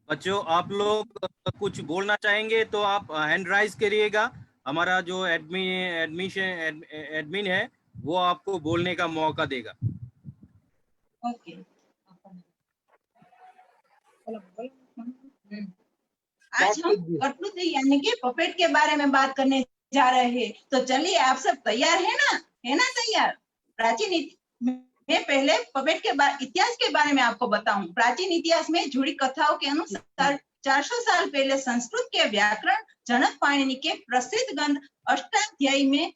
S3: बच्चों आप लोग कुछ बोलना चाहेंगे तो आप हैंड राइज करिएगा। हमारा जो एडमिन है वो आपको बोलने का मौका देगा।
S9: ओके। आज हम कठपुतली यानी कि पपेट के बारे में बात करने जा रहे हैं। तो चलिए, आप सब तैयार है ना? तैयार? प्राचीन मैं पहले पपेट के इतिहास के बारे में आपको बताऊं। प्राचीन इतिहास में जुड़ी कथाओं के अनुसार 400 साल पहले संस्कृत के व्याकरण जनक पाणिनि के प्रसिद्ध ग्रंथ अष्टाध्यायी में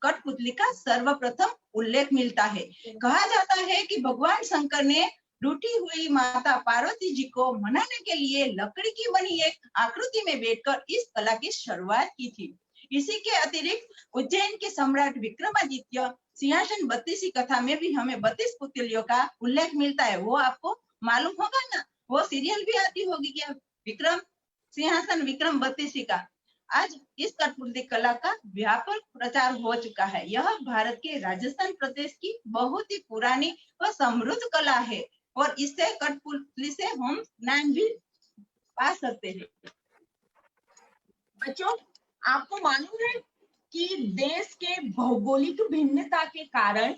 S9: कठपुतली का सर्वप्रथम उल्लेख मिलता है। कहा जाता है कि भगवान शंकर ने रूठी हुई माता पार्वती जी को मनाने के लिए लकड़ी की बनी एक आकृति में बैठकर इस कला की शुरुआत की थी। इसी के अतिरिक्त उज्जैन के सम्राट विक्रमादित्य सिंहासन 32 कथा में भी हमें 32 पुतलियों का उल्लेख मिलता है। वो आपको मालूम होगा ना, वो सीरियल भी आती होगी क्या, विक्रम सिंहासन विक्रम 32 का। आज इस कठपुतली कला का व्यापक प्रचार हो चुका है। यह भारत के राजस्थान प्रदेश की बहुत ही पुरानी व समृद्ध कला है और इससे कठपुतली से हम ज्ञान भी पा सकते हैं।
S1: बच्चों, आपको मालूम है कि देश के भौगोलिक भिन्नता के कारण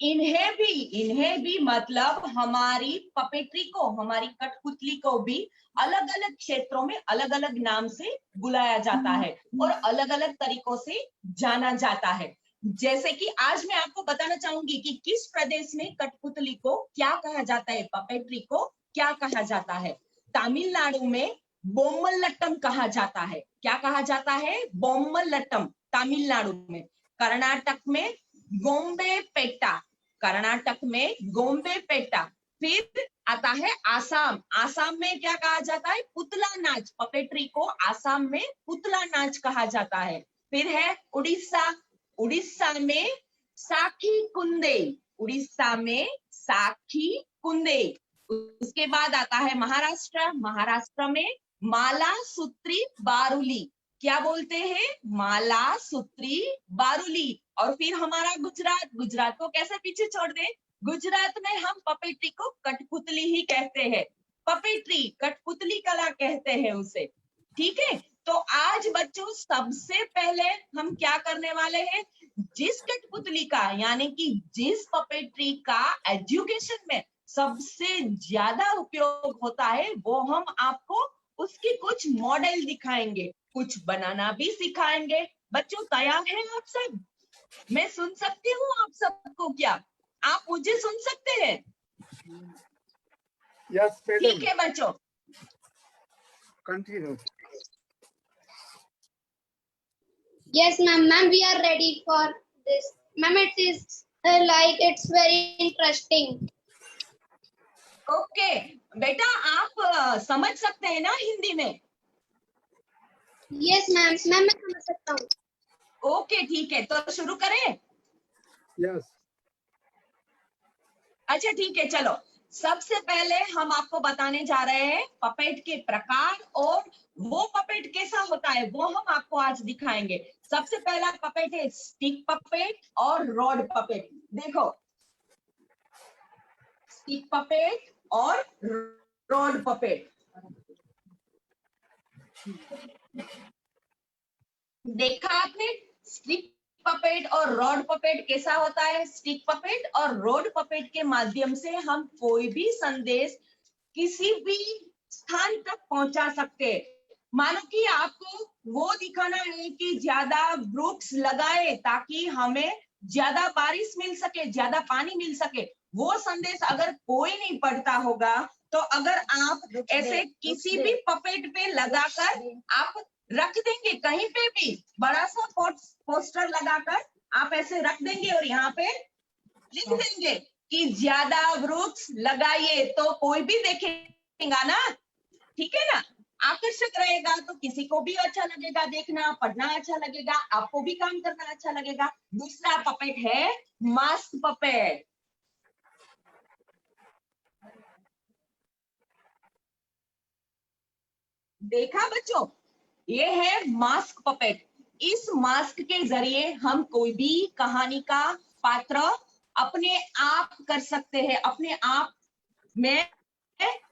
S1: इन्हें भी मतलब हमारी पपेट्री को, हमारी कठपुतली को भी अलग अलग क्षेत्रों में अलग अलग नाम से बुलाया जाता है और अलग अलग तरीकों से जाना जाता है। जैसे कि आज मैं आपको बताना चाहूंगी कि किस प्रदेश में कठपुतली को क्या कहा जाता है, पपेट्री को क्या कहा जाता है। तमिलनाडु में बोम्मलट्टम कहा जाता है। क्या कहा जाता है? बोम्मलट्टम, तमिलनाडु में। कर्नाटक में गोम्बेपेट्टा, कर्नाटक में गोम्बेपेट्टा। फिर आता है आसाम, आसाम में क्या कहा जाता है? पुतला नाच, पपेट्री को आसाम में पुतला नाच कहा जाता है। फिर है उड़ीसा, उड़ीसा में साखी कुंदे, उड़ीसा में साखी कुंदे। उसके बाद आता है महाराष्ट्र, महाराष्ट्र में माला सूत्री बारुली। क्या बोलते हैं? माला सूत्री बारुली। और फिर हमारा गुजरात, गुजरात को कैसे पीछे छोड़ दे। गुजरात में हम पपेट्री को कठपुतली ही कहते हैं, पपेट्री कठपुतली कला कहते हैं उसे। ठीक है, तो आज बच्चों सबसे पहले हम क्या करने वाले हैं, जिस कठपुतली का यानी कि जिस पपेट्री का एजुकेशन में सबसे ज्यादा उपयोग होता है वो हम आपको उसके कुछ मॉडल दिखाएंगे, कुछ बनाना भी सिखाएंगे। बच्चों तैयार हैं आप सब? मैं सुन सकती हूँ आप सबको? क्या आप मुझे सुन सकते हैं?
S4: Yes madam.
S1: ठीक है बच्चों,
S4: continue.
S8: Yes, ma'am, we are ready for this. Ma'am, it is like it's very interesting.
S1: Okay बेटा, आप समझ सकते हैं ना हिंदी में?
S8: यस मैम, मैं समझ सकता हूँ।
S1: ओके ठीक है, तो शुरू करें।
S4: यस
S1: अच्छा ठीक है, चलो सबसे पहले हम आपको बताने जा रहे हैं पपेट के प्रकार, और वो पपेट कैसा होता है वो हम आपको आज दिखाएंगे। सबसे पहला पपेट है स्टिक पपेट और रॉड पपेट। देखो, स्टिक पपेट और रॉड पपेट। देखा आपने स्टिक पपेट और रॉड पपेट कैसा होता है? स्टिक पपेट और रॉड पपेट के माध्यम से हम कोई भी संदेश किसी भी स्थान तक पहुंचा सकते हैं। मानो कि आपको वो दिखाना है कि ज्यादा वृक्ष लगाए ताकि हमें ज्यादा बारिश मिल सके, ज्यादा पानी मिल सके। वो संदेश अगर कोई नहीं पढ़ता होगा तो अगर आप ऐसे किसी भी पपेट पे लगाकर आप रख देंगे, कहीं पे भी बड़ा सा पोस्टर लगाकर आप ऐसे रख देंगे और यहाँ पे लिख देंगे कि ज्यादा वृक्ष लगाइए, तो कोई भी देखेगा ना, ठीक है ना, आकर्षक रहेगा, तो किसी को भी अच्छा लगेगा, देखना पढ़ना अच्छा लगेगा, आपको भी काम करना अच्छा लगेगा। दूसरा पपेट है मास्क पपेट। देखा बच्चों, ये है मास्क पपेट। इस मास्क के जरिए हम कोई भी कहानी का पात्र अपने आप कर सकते हैं, अपने आप में।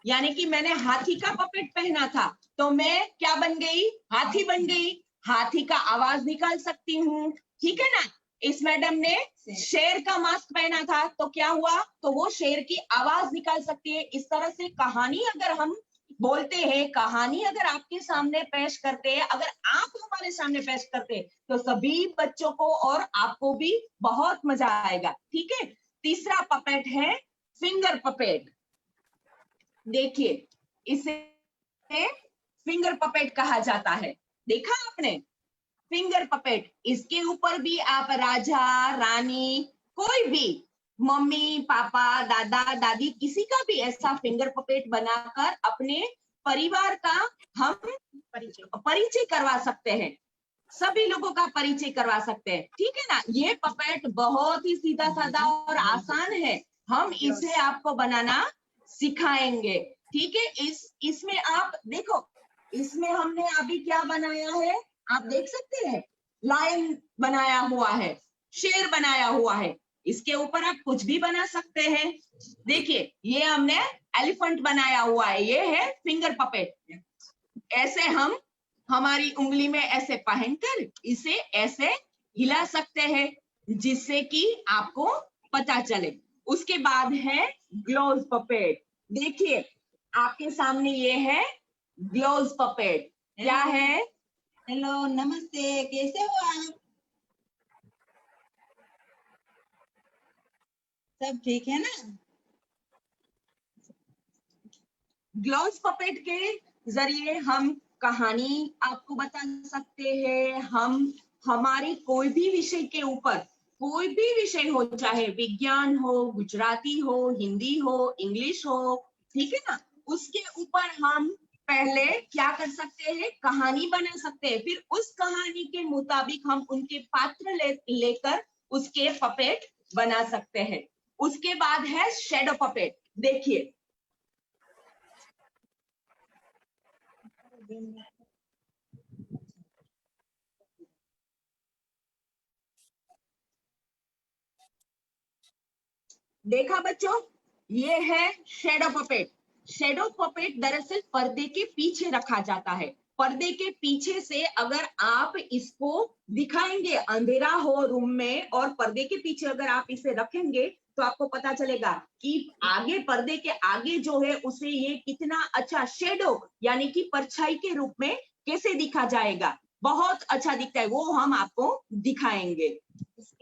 S1: यानी कि मैंने हाथी का पपेट पहना था तो मैं क्या बन गई? हाथी बन गई। हाथी का आवाज निकाल सकती हूँ, ठीक है ना। इस मैडम ने शेर का मास्क पहना था तो क्या हुआ? तो वो शेर की आवाज निकाल सकती है। इस तरह से कहानी अगर हम बोलते हैं, कहानी अगर आपके सामने पेश करते हैं, अगर आप हमारे सामने पेश करते हैं, तो सभी बच्चों को और आपको भी बहुत मजा आएगा, ठीक है। तीसरा पपेट है फिंगर पपेट। देखिए, इसे फिंगर पपेट कहा जाता है। देखा आपने फिंगर पपेट? इसके ऊपर भी आप राजा रानी, कोई भी मम्मी पापा दादा दादी, किसी का भी ऐसा फिंगर पपेट बनाकर अपने परिवार का हम परिचय करवा सकते हैं, सभी लोगों का परिचय करवा सकते हैं, ठीक है ना। ये पपेट बहुत ही सीधा साधा और आसान है, हम इसे आपको बनाना सिखाएंगे, ठीक है। इसमें आप देखो, इसमें हमने अभी क्या बनाया है, आप देख सकते हैं, लायन बनाया हुआ है, शेर बनाया हुआ है। इसके ऊपर आप कुछ भी बना सकते हैं। देखिए, ये हमने एलिफेंट बनाया हुआ है, ये है फिंगर पपेट। ऐसे हम हमारी उंगली में ऐसे पहनकर इसे ऐसे हिला सकते हैं जिससे कि आपको पता चले। उसके बाद है ग्लोव्स पपेट। देखिए, आपके सामने ये है ग्लोव्स पपेट। क्या है?
S9: हेलो, नमस्ते, कैसे हो आप? सब ठीक है ना?
S1: ग्लोव्स पपेट के जरिए हम कहानी आपको बता सकते हैं, हम हमारी कोई भी विषय के ऊपर, कोई भी विषय हो, चाहे विज्ञान हो, गुजराती हो, हिंदी हो, इंग्लिश हो, ठीक है ना, उसके ऊपर हम पहले क्या कर सकते हैं? कहानी बना सकते हैं। फिर उस कहानी के मुताबिक हम उनके पात्र लेकर उसके पपेट बना सकते हैं। उसके बाद है शैडो पपेट। देखिए, देखा बच्चों, ये है शैडो पपेट। शैडो पपेट दरअसल पर्दे के पीछे रखा जाता है। पर्दे के पीछे से अगर आप इसको दिखाएंगे, अंधेरा हो रूम में और पर्दे के पीछे अगर आप इसे रखेंगे तो आपको पता चलेगा कि आगे, पर्दे के आगे जो है उसे ये कितना अच्छा शैडो यानी कि परछाई के रूप में कैसे दिखा जाएगा, बहुत अच्छा दिखता है, वो हम आपको दिखाएंगे।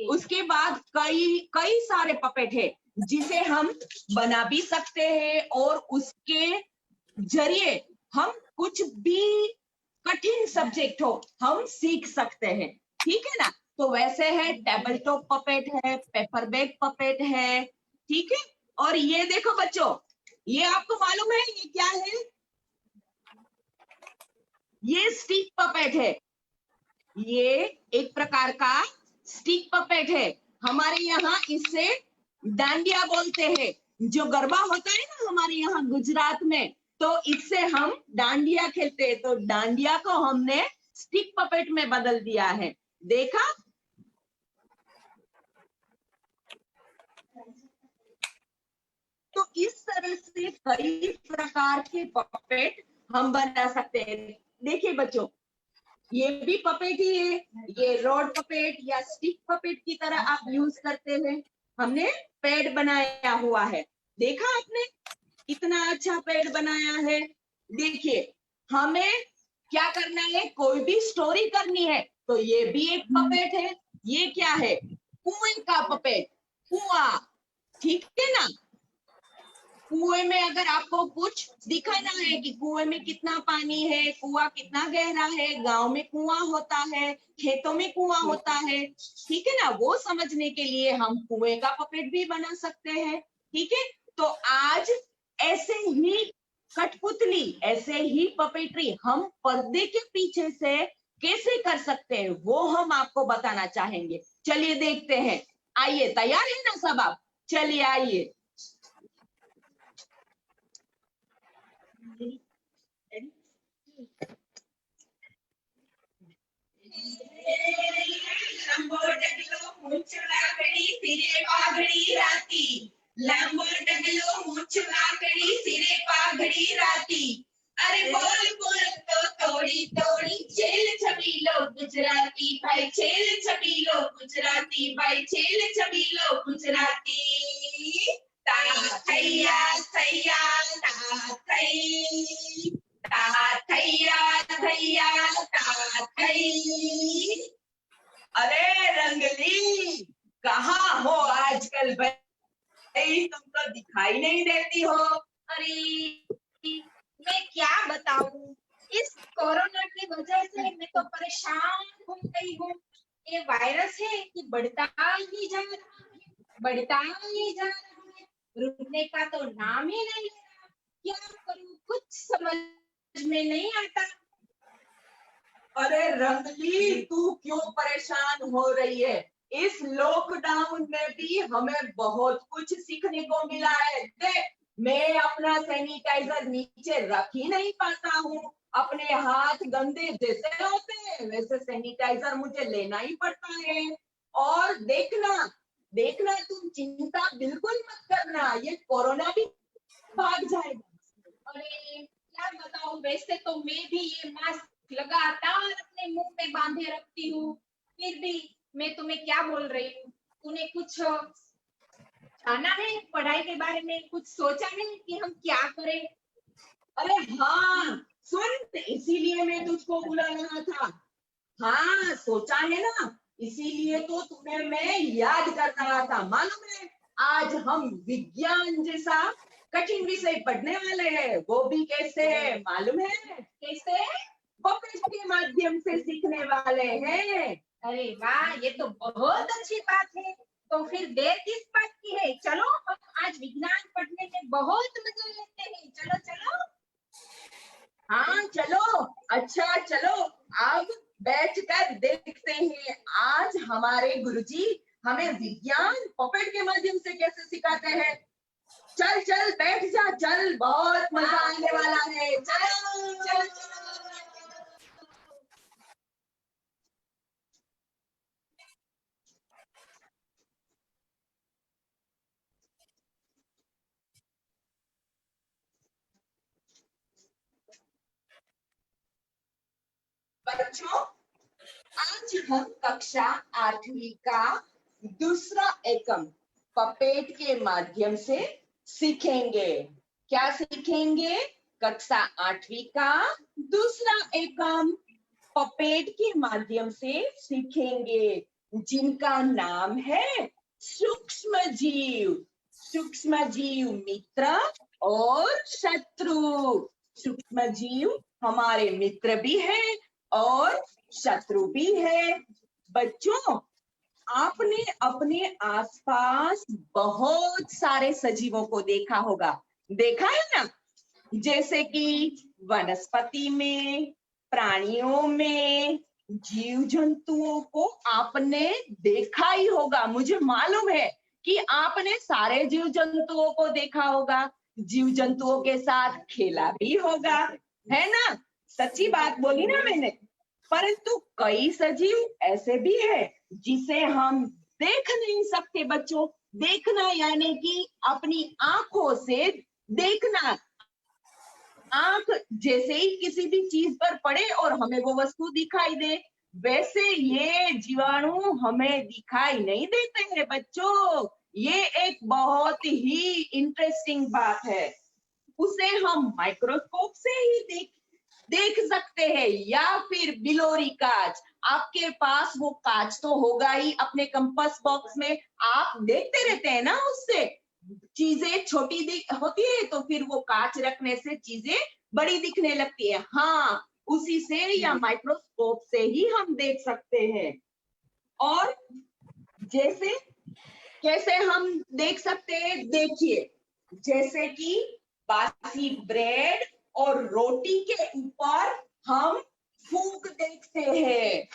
S1: उसके बाद कई सारे पपेट है जिसे हम बना भी सकते हैं और उसके जरिए हम कुछ भी कठिन सब्जेक्ट हो हम सीख सकते हैं, ठीक है ना। तो वैसे है टेबल टॉप पपेट है, पेपर बैग पपेट है, ठीक है। और ये देखो बच्चों, ये आपको मालूम है ये क्या है? ये स्टिक पपेट है। ये एक प्रकार का स्टिक पपेट है। हमारे यहाँ इससे डांडिया बोलते हैं। जो गरबा होता है ना हमारे यहाँ गुजरात में, तो इससे हम डांडिया खेलते हैं। तो डांडिया को हमने स्टिक पपेट में बदल दिया है। देखा? तो इस तरह से कई प्रकार के पपेट हम बना सकते हैं। देखिए बच्चों, ये भी पपेट ही है। ये रोड पपेट या स्टिक पपेट की तरह आप यूज करते हैं। हमने पेड़ बनाया हुआ है। देखा आपने इतना अच्छा पेड़ बनाया है। देखिए, हमें क्या करना है, कोई भी स्टोरी करनी है तो ये भी एक पपेट है। ये क्या है? कुएं का पपेट, कुआं, ठीक है ना? कुएं में अगर आपको कुछ दिखाना है कि कुएं में कितना पानी है, कुआं कितना गहरा है, गांव में कुआं होता है, खेतों में कुआं होता है, ठीक है ना? वो समझने के लिए हम कुएं का पपेट भी बना सकते हैं। ठीक है, तो आज ऐसे ही कठपुतली, ऐसे ही पपेट्री हम पर्दे के पीछे से कैसे कर सकते हैं वो हम आपको बताना चाहेंगे। चलिए देखते हैं। आइए, तैयार है ना सब आप? चलिए आइए।
S9: लांबो डगलो मूछ वाकड़ी सिरे पाघड़ी राती। अरे बोल बोल तो तोड़ी तोड़ी छेल छबीलो गुजराती भाई, छेल छबीलो गुजराती भाई, छेल छबीलो गुजराती। ता थैया थैया ता थई, ता थैया थैया ता थई। अरे रंगली, कहाँ हो आजकल भाई? तुम तो दिखाई नहीं देती हो।
S10: अरे मैं क्या बताऊं, इस कोरोना की वजह से मैं तो परेशान हो गई हूँ। ये वायरस है कि बढ़ता ही जा रहा है, बढ़ता ही जा रहा है, रुकने का तो नाम ही नहीं ले रहा। क्या करूं, कुछ समझ में नहीं आता।
S1: अरे रंगली, तू क्यों परेशान हो रही है? इस लॉकडाउन में भी हमें बहुत कुछ सीखने को मिला है। देख, मैं अपना सैनिटाइजर नीचे रख ही नहीं पाता हूँ। अपने हाथ गंदे जैसे होते हैं वैसे सैनिटाइजर मुझे लेना ही पड़ता है। और देखना देखना, तुम चिंता बिल्कुल मत करना, ये कोरोना भी भाग जाएगा।
S10: अरे क्या बताऊं, वैसे तो मैं भी ये मास्क लगातार अपने मुंह में बांधे रखती हूँ, फिर भी मैं तुम्हें क्या बोल रही हूँ। तूने कुछ जाना है पढ़ाई के बारे में, कुछ सोचा है कि हम क्या करें?
S1: अरे हाँ सुन, इसीलिए मैं तुझको बुला रहा था। हाँ सोचा है ना, इसीलिए तो तुम्हें मैं याद कर रहा था। मालूम है, आज हम विज्ञान जैसा कठिन विषय पढ़ने वाले हैं। वो भी कैसे, मालूम है?
S10: कैसे?
S1: पपेट के माध्यम से सीखने वाले हैं।
S10: अरे वाह, ये तो बहुत अच्छी बात है। तो फिर देर किस बात की है? चलो हम आज विज्ञान पढ़ने में बहुत मजा लेते हैं। चलो चलो।
S1: हाँ चलो, अच्छा चलो, अब बैठकर देखते हैं आज हमारे गुरुजी हमें विज्ञान पपेट के माध्यम से कैसे सिखाते हैं। चल चल बैठ जा, चल, बहुत मजा आने वाला है। चलो चलो चलो। बच्चों, आज हम कक्षा 8वीं का दूसरा एकम पपेट के माध्यम से सीखेंगे। क्या सीखेंगे? कक्षा 8वीं का दूसरा एकम पपेट के माध्यम से सीखेंगे, जिनका नाम है सूक्ष्म जीव। सूक्ष्म जीव मित्र और शत्रु। सूक्ष्म जीव हमारे मित्र भी है और शत्रु भी है। बच्चों, आपने अपने आसपास बहुत सारे सजीवों को देखा होगा। देखा है ना, जैसे कि वनस्पति में, प्राणियों में, जीव जंतुओं को आपने देखा ही होगा। मुझे मालूम है कि आपने सारे जीव जंतुओं को देखा होगा, जीव जंतुओं के साथ खेला भी होगा, है ना? सच्ची बात बोली ना मैंने। परंतु कई सजीव ऐसे भी है जिसे हम देख नहीं सकते बच्चों। देखना यानी कि अपनी आंखों से देखना। आंख जैसे ही किसी भी चीज पर पड़े और हमें वो वस्तु दिखाई दे, वैसे ये जीवाणु हमें दिखाई नहीं देते हैं बच्चों। ये एक बहुत ही इंटरेस्टिंग बात है। उसे हम माइक्रोस्कोप से ही देख सकते हैं, या फिर बिलोरी कांच। आपके पास वो कांच तो होगा ही अपने कंपास बॉक्स में, आप देखते रहते हैं ना उससे। चीजें छोटी होती है तो फिर वो कांच रखने से चीजें बड़ी दिखने लगती है। हाँ, उसी से या माइक्रोस्कोप से ही हम देख सकते हैं। और जैसे कैसे हम देख सकते हैं, देखिए, जैसे कि बासी ब्रेड और रोटी के ऊपर हम फूंक देखते हैं।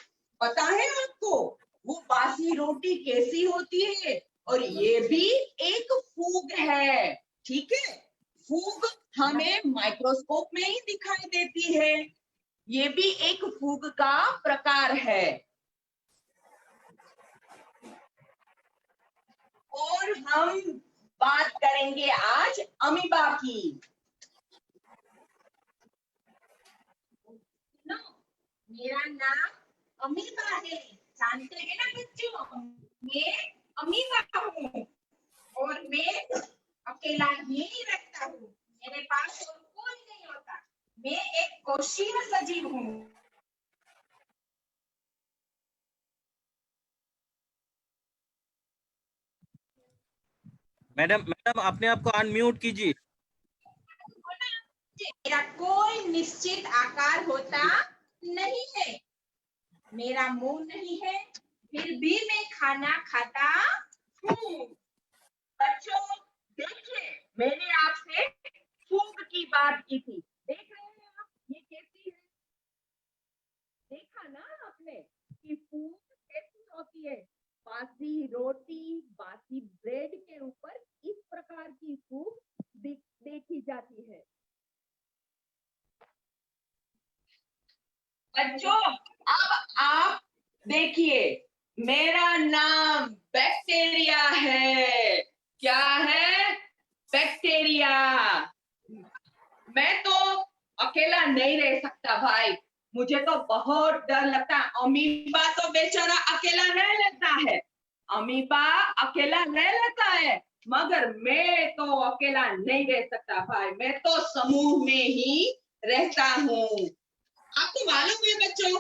S1: पता है आपको वो बासी रोटी कैसी होती है? और ये भी एक फूग है, ठीक है? फूग हमें माइक्रोस्कोप में ही दिखाई देती है। ये भी एक फूग का प्रकार है। और हम बात करेंगे आज अमीबा की।
S10: मेरा नाम अमीबा है, जानते हैं ना बच्चों? मैं अमीबा हूँ और मैं अकेला ही रहता हूँ। मेरे पास और कोई नहीं होता। मैं एक कोशिका सजीव हूँ।
S3: मैडम अपने आप को अनम्यूट कीजिए।
S10: मेरा कोई निश्चित आकार होता नहीं है। मेरा मुंह नहीं है, फिर भी मैं खाना खाता हूँ।
S1: बच्चों देखिए, मैंने आपसे फूग की बात की थी। देख रहे हैं आप ये कैसी है? देखा ना आपने कि फूग कैसी होती है? बासी रोटी, बासी ब्रेड के ऊपर इस प्रकार की फूग देखी जाती है। बच्चों अब आप देखिए, मेरा नाम बैक्टीरिया है। क्या है? बैक्टीरिया। मैं तो अकेला नहीं रह सकता भाई, मुझे तो बहुत डर लगता है। अमीबा तो बेचारा अकेला रह लेता है, अमीबा अकेला रह लेता है, मगर मैं तो अकेला नहीं रह सकता भाई। मैं तो समूह में ही रहता हूँ। आपको मालूम है बच्चों,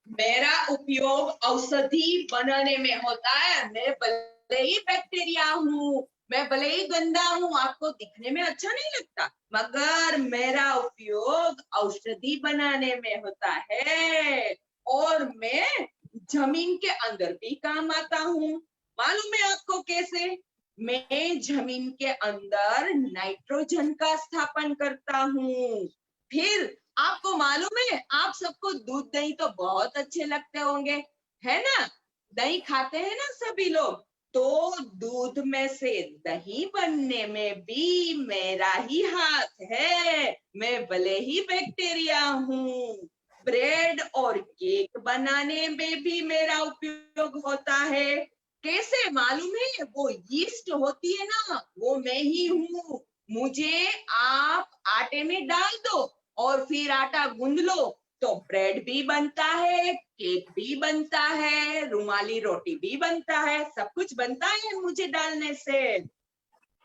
S1: मेरा उपयोग औषधि बनाने में होता है। मैं भले ही बैक्टीरिया हूँ, मैं भले ही गंदा हूँ, आपको दिखने में अच्छा नहीं लगता, मगर मेरा उपयोग औषधि बनाने में होता है। और मैं जमीन के अंदर भी काम आता हूँ। मालूम है आपको कैसे? मैं जमीन के अंदर नाइट्रोजन का स्थापन करता हूँ। फिर आपको मालूम है, आप सबको दूध दही तो बहुत अच्छे लगते होंगे, है ना? दही खाते हैं ना सभी लोग। तो दूध में से दही बनने में भी मेरा ही हाथ है। मैं भले ही बैक्टीरिया हूँ। ब्रेड और केक बनाने में भी मेरा उपयोग होता है। कैसे मालूम है? वो यीस्ट होती है ना, वो मैं ही हूँ। मुझे आप आटे में डाल दो और फिर आटा गूंद लो तो ब्रेड भी बनता है, केक भी बनता है, रुमाली रोटी भी बनता है, सब कुछ बनता है मुझे डालने से।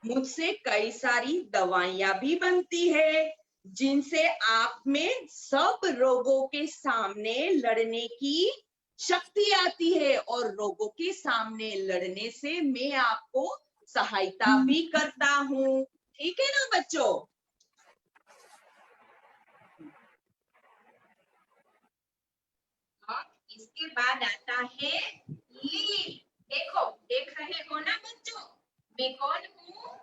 S1: मुझसे कई सारी दवाइयां भी बनती है, जिनसे आप में सब रोगों के सामने लड़ने की शक्ति आती है। और रोगों के सामने लड़ने से मैं आपको सहायता भी करता हूँ। ठीक है ना बच्चों?
S10: इसके बाद आता है लीफ। देखो, देख रहे हो ना बच्चों, मैं कौन हूँ?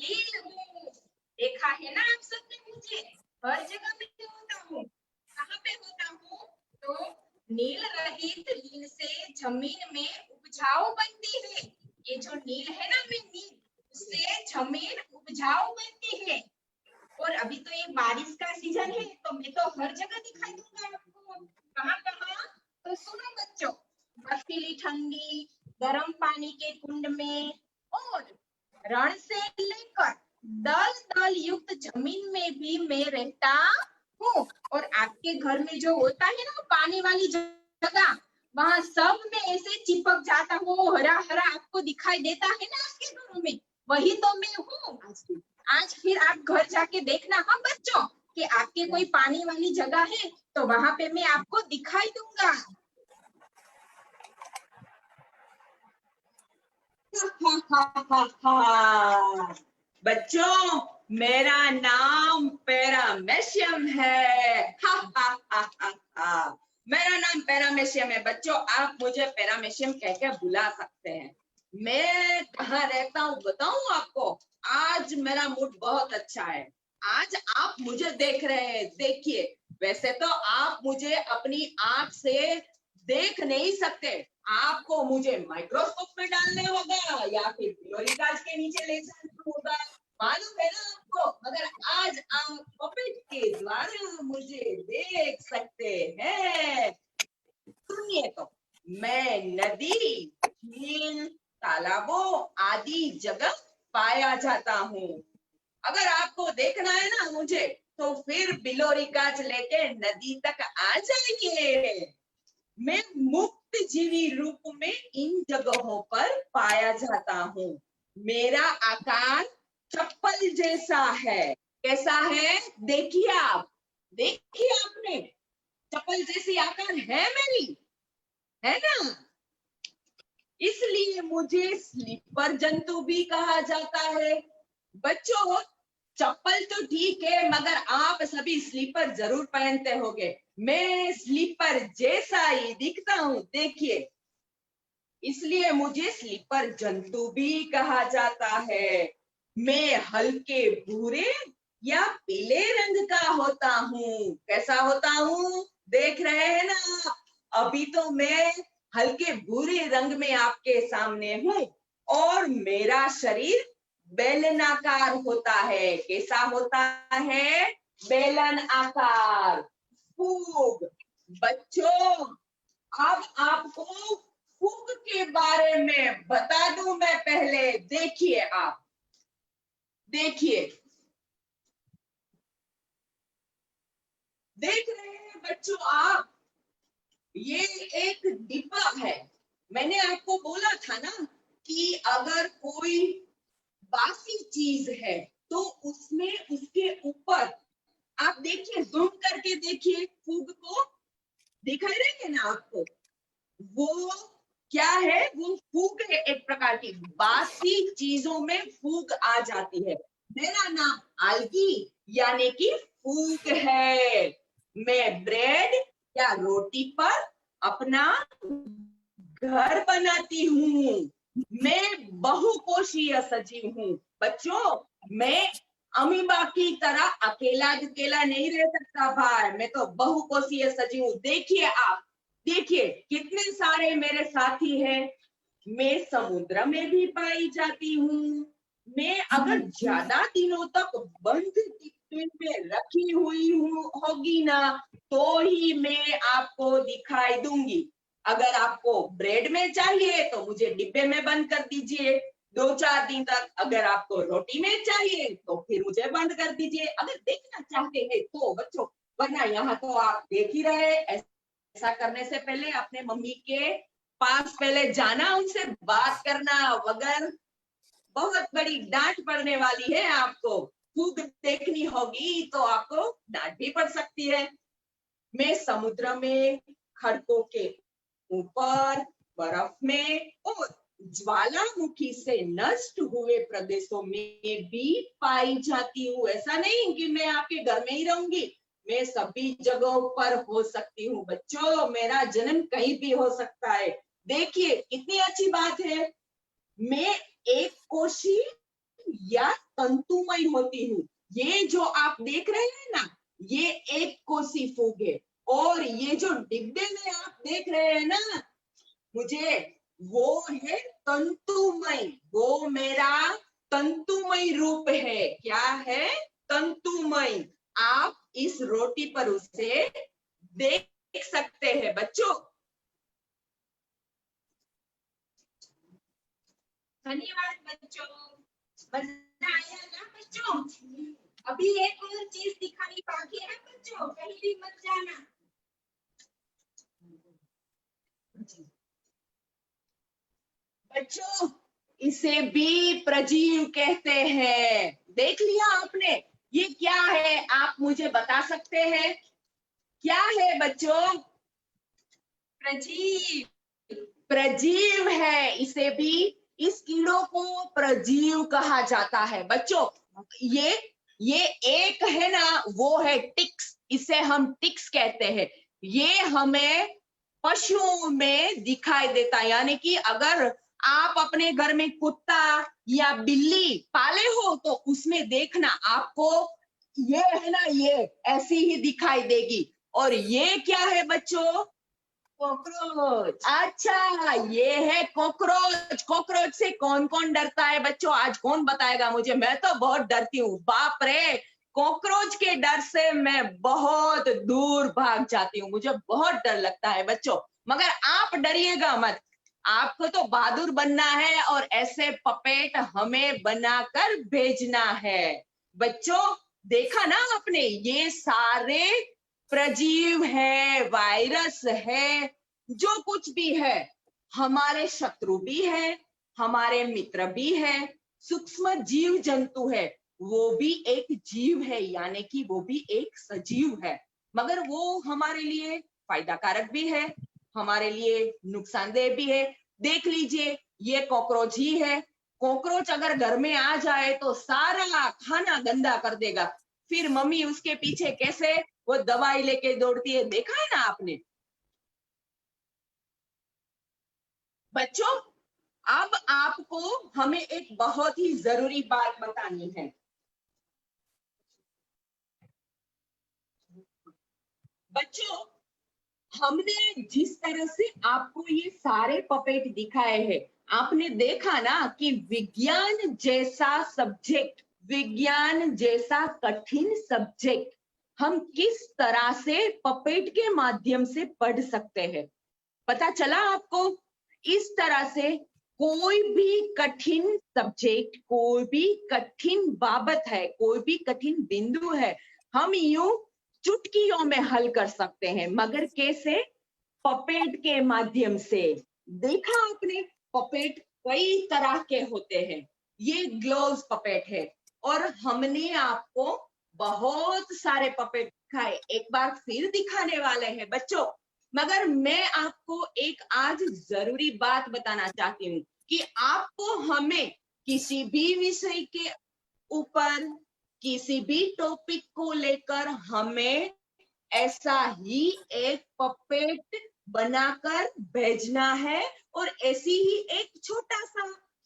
S10: नील हूँ। देखा है ना आप सबने मुझे, हर जगह में होता हूँ। कहाँ पे होता हूँ? तो नील रहित नील से जमीन में उपजाऊ बनती है। ये जो नील है ना, में नील, उससे जमीन उपजाऊ बनती है। और अभी तो ये बारिश का सीजन है, तो मैं तो हर जगह दिखाई दूंगा आपको। कहाँ कहाँ? तो सुनो बच्चों, बर्फीली ठंडी गर्म पानी के कुंड में, और रण से लेकर दल दल युक्त जमीन में भी मैं रहता हूँ। और आपके घर में जो होता है ना पानी वाली जगह, वहां सब में ऐसे चिपक जाता हूँ, हरा हरा आपको दिखाई देता है ना आपके घरों में, वही तो मैं हूँ। आज फिर आप घर जाके देखना हाँ बच्चों, कि आपके कोई पानी वाली जगह है तो वहां पे मैं आपको दिखाई दूंगा।
S1: बच्चों, मेरा नाम पैरामेशियम है। हा हा हा हा हा। मेरा नाम पैरामेशियम है बच्चों, आप मुझे पैरामेशियम कह के बुला सकते हैं। मैं कहाँ रहता हूँ बताऊं आपको? आज मेरा मूड बहुत अच्छा है। आज आप मुझे देख रहे हैं, देखिए। वैसे तो आप मुझे अपनी आंख से देख नहीं सकते, आपको मुझे माइक्रोस्कोप में डालने होगा या फिर पिलोरी कांच के नीचे ले जाना होगा, मालूम है ना आपको। मगर आज आप पपेट के द्वारा मुझे देख सकते हैं। सुनिए तो, मैं नदी, झील, तालाबों आदि जगह पाया जाता हूँ। अगर आपको देखना है ना मुझे, तो फिर बिलोरी कांच लेके नदी तक आ जाइए। मैं मुक्त जीवी रूप में इन जगहों पर पाया जाता हूँ। मेरा आकार चप्पल जैसा है। कैसा है? देखिए आप, देखिए आपने, चप्पल जैसी आकार है मेरी, है ना? इसलिए मुझे स्लीपर जंतु भी कहा जाता है। बच्चों, चप्पल तो ठीक है, मगर आप सभी स्लीपर जरूर पहनते होंगे। मैं स्लीपर जैसा ही दिखता हूँ, देखिए। इसलिए मुझे स्लीपर जंतु भी कहा जाता है। मैं हल्के भूरे या पीले रंग का होता हूँ। कैसा होता हूँ? देख रहे हैं ना? अभी तो मैं हल्के भूरे रंग में आपके सामने हूँ, और मेरा शरीर बेलनाकार होता है। कैसा होता है? बेलन आकार। फूग। बच्चों, अब आपको फूग के बारे में बता दूं मैं पहले। देखिए आप, देखिए, देख रहे हैं बच्चों आप, ये एक डिब्बा है। मैंने आपको बोला था ना कि अगर कोई बासी चीज है तो उसमें उसके ऊपर आप देखिए, जूम करके देखिए, फूग को दिखाई रही है ना आपको? वो क्या है? वो फूग है, एक प्रकार की बासी चीजों में फूग आ जाती है। मेरा नाम आलगी यानी कि फूग है। मैं ब्रेड या रोटी पर अपना घर बनाती हूँ। मैं बहुकोशीय सजीव हूँ। बच्चों, मैं अमीबा की तरह अकेला अकेला नहीं रह सकता भाई, मैं तो बहुकोशीय सजीव हूँ। देखिए आप, देखिए कितने सारे मेरे साथी हैं। मैं समुद्र में भी पाई जाती हूँ। मैं अगर ज्यादा दिनों तक बंद टिफिन में रखी हुई होगी ना, तो ही मैं आपको दिखाई दूंगी। अगर आपको ब्रेड में चाहिए तो मुझे डिब्बे में बंद कर दीजिए 2-4 दिन तक। अगर आपको रोटी में चाहिए तो फिर मुझे बंद कर दीजिए, अगर देखना चाहते हैं तो बच्चों। वरना यहाँ तो आप देख ही रहे। ऐसा करने से पहले अपने मम्मी के पास पहले जाना, उनसे बात करना, वगैरह बहुत बड़ी डांट पड़ने वाली है आपको। फूग देखनी होगी तो आपको डांट भी पड़ सकती है। मैं समुद्र में, खड़कों के ऊपर, बर्फ में और ज्वालामुखी से नष्ट हुए प्रदेशों में भी पाई जाती हूँ। ऐसा नहीं कि मैं आपके घर में ही रहूंगी, मैं सभी जगहों पर हो सकती हूँ। बच्चों, मेरा जन्म कहीं भी हो सकता है। देखिए कितनी अच्छी बात है। मैं एक कोशी या तंतुमय होती हूँ। ये जो आप देख रहे हैं ना, ये एक कोसी फूग है, और ये जो डिब्बे में आप देख रहे हैं ना मुझे, वो है तंतुमय। वो मेरा तंतुमय रूप है। क्या है? तंतुमय। आप इस रोटी पर उसे देख सकते हैं बच्चों।
S10: धन्यवाद बच्चों, मजा आया ना बच्चों? अभी एक और चीज दिखानी बाकी है बच्चों, कहीं भी मत जाना।
S1: बच्चों, इसे भी प्रजीव कहते हैं। देख लिया आपने? ये क्या है, आप मुझे बता सकते हैं? क्या है बच्चों?
S10: प्रजीव।
S1: प्रजीव है। इसे भी, इस कीड़ों को प्रजीव कहा जाता है बच्चों। ये एक है ना, वो है टिक्स। इसे हम टिक्स कहते हैं। ये हमें पशुओं में दिखाई देता है, यानी कि अगर आप अपने घर में कुत्ता या बिल्ली पाले हो तो उसमें देखना आपको ये है ना, ये ऐसी ही दिखाई देगी। और ये क्या है बच्चों? कॉकरोच। अच्छा, ये है कॉकरोच। कॉकरोच से कौन कौन डरता है बच्चों? आज कौन बताएगा मुझे? मैं तो बहुत डरती हूँ, बाप रे। कॉकरोच के डर से मैं बहुत दूर भाग जाती हूँ, मुझे बहुत डर लगता है बच्चों। मगर आप डरिएगा मत, आपको तो बहादुर बनना है और ऐसे पपेट हमें बनाकर भेजना है बच्चों। देखा ना आपने, ये सारे प्रजीव है, वायरस है, जो कुछ भी है। हमारे शत्रु भी है, हमारे मित्र भी है, सूक्ष्म जीव जंतु है, वो भी एक जीव है, यानी कि वो भी एक सजीव है। मगर वो हमारे लिए फायदाकारक भी है, हमारे लिए नुकसानदेह भी है। देख लीजिए, ये कॉकरोच ही है। कॉकरोच अगर घर में आ जाए तो सारा खाना गंदा कर देगा। फिर मम्मी उसके पीछे कैसे वो दवाई लेके दौड़ती है, देखा है ना आपने? बच्चों, अब आपको हमें एक बहुत ही जरूरी बात बतानी है। बच्चों, हमने जिस तरह से आपको ये सारे पपेट दिखाए हैं, आपने देखा ना कि विज्ञान जैसा सब्जेक्ट, विज्ञान जैसा कठिन सब्जेक्ट हम किस तरह से पपेट के माध्यम से पढ़ सकते हैं। पता चला आपको? इस तरह से कोई भी कठिन सब्जेक्ट, कोई भी कठिन बाबत है, कोई भी कठिन बिंदु है, हम यूं चुटकियों में हल कर सकते हैं। मगर कैसे? पपेट के माध्यम से। देखा आपने, पपेट कई तरह के होते हैं। ये ग्लोव्स पपेट है, और हमने आपको बहुत सारे पपेट दिखाए, एक बार फिर दिखाने वाले हैं बच्चों। मगर मैं आपको एक आज जरूरी बात बताना चाहती हूँ कि आपको हमें किसी भी विषय के ऊपर, किसी भी टॉपिक को लेकर हमें ऐसा ही एक पपेट बनाकर भेजना है, और ऐसी ही एक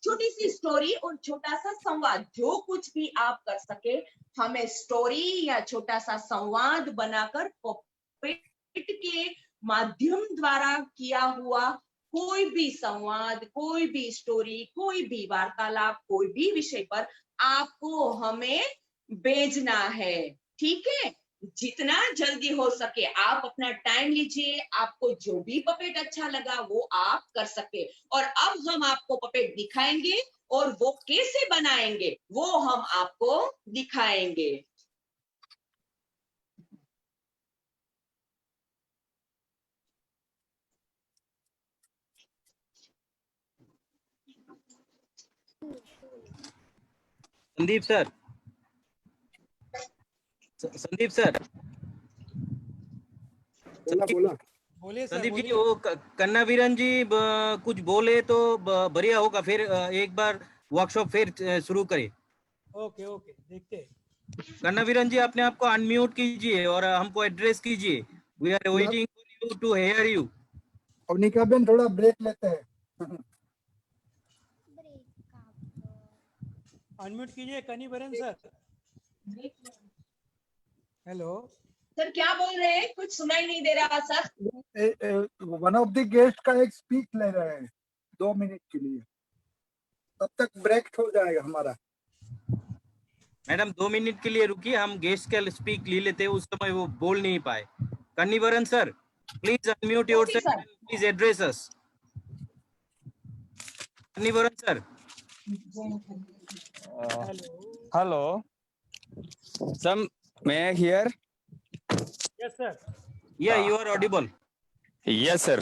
S1: छोटी सी स्टोरी और छोटा सा संवाद, जो कुछ भी आप कर सके, हमें स्टोरी या छोटा सा संवाद बनाकर पपेट के माध्यम द्वारा किया हुआ कोई भी संवाद, कोई भी स्टोरी, कोई भी वार्तालाप, कोई भी विषय पर आपको हमें भेजना है। ठीक है? जितना जल्दी हो सके आप अपना टाइम लीजिए, आपको जो भी पपेट अच्छा लगा वो आप कर सकते। और अब हम आपको पपेट दिखाएंगे, और वो कैसे बनाएंगे वो हम आपको दिखाएंगे।
S3: संदीप सर, संदीप सर,
S4: बोला
S6: बोलिए सर,
S3: संदीप जी,
S6: बोलिए।
S3: वो कन्नावीरन जी कुछ बोले तो बढ़िया होगा। फिर एक बार वर्कशॉप फिर शुरू करें।
S6: ओके ओके, देखते हैं।
S3: कन्नावीरन जी, अपने आप को अनम्यूट कीजिए और हमको एड्रेस कीजिए। We are waiting for you to hear you.
S4: Avanika ben, थोड़ा ब्रेक लेते हैं।
S6: अनम्यूट कीजिए कनिबरन सर। हेलो
S1: सर क्या बोल रहे हैं, कुछ सुनाई नहीं दे रहा sir.
S4: One of the guest का एक स्पीच ले रहे हैं 2 मिनट के लिए, तब तक ब्रेक हो जाएगा हमारा।
S3: मैडम 2 मिनट के लिए रुकिए, हम गेस्ट का स्पीक ले लेते हैं, उस समय वो बोल नहीं पाए। Kannivaran sir, please unmute yourself
S1: sir.
S3: and please address us. Kanivaran sir.
S7: Hello. Some may I hear?
S6: Yes sir.
S3: Yeah, you are audible.
S7: Yes, sir.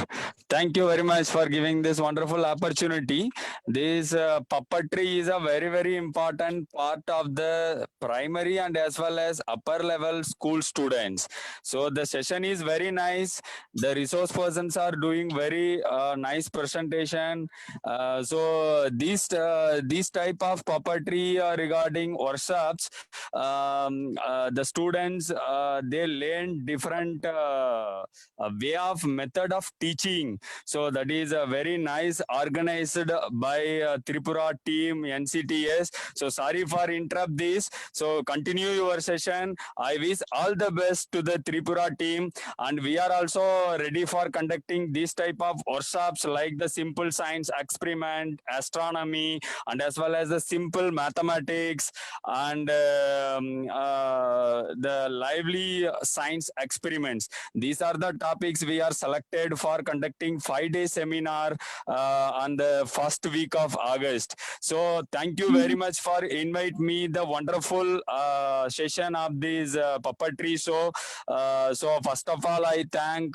S7: Thank you very much for giving this wonderful opportunity. This puppetry is a very, very important part of the primary and as well as upper level school students. So the session is very nice. The resource persons are doing very nice presentation. So these type of puppetry regarding workshops, the students they learn different way of method of teaching. So that is a very nice organized by Tripura team NCTS. So sorry for interrupt this. So continue your session. I wish all the best to the Tripura team, and we are also ready for conducting this type of workshops like the simple science experiment, astronomy, and as well as the simple mathematics and the lively science experiments. These are the topics we are selected for conducting 5-day seminar on the first week of August. So thank you very much for invite me the wonderful session of this puppetry show. So first of all, I thank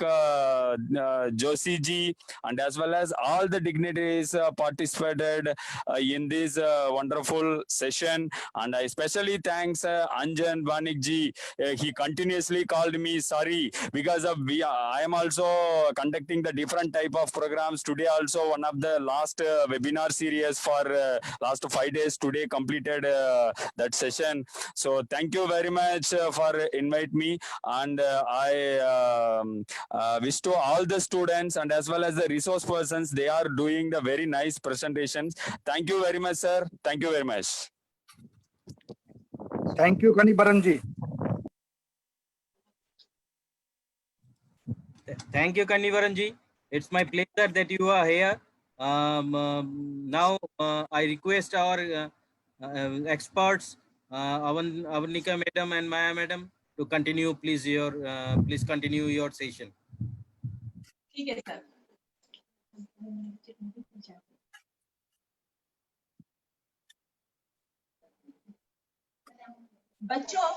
S7: Joshi ji and as well as all the dignitaries participated in this wonderful session. And I especially thanks Anjan Vanik ji. He continuously called me sorry because of I am also conducting the different type of programs. Today also one of the last webinar series for last 5 days today completed that session. So thank you very much for invite me, and I wish to all the students and as well as the resource persons, they are doing the very nice presentations. Thank you very much, sir. Thank you very much.
S4: Thank you, Kanivaran ji.
S3: Thank you, Kanivaran ji. It's my pleasure that you are here. Now I request our experts, Avanika madam and Maya madam, to continue. Please please continue your session.
S1: ठीक है सर। बच्चों,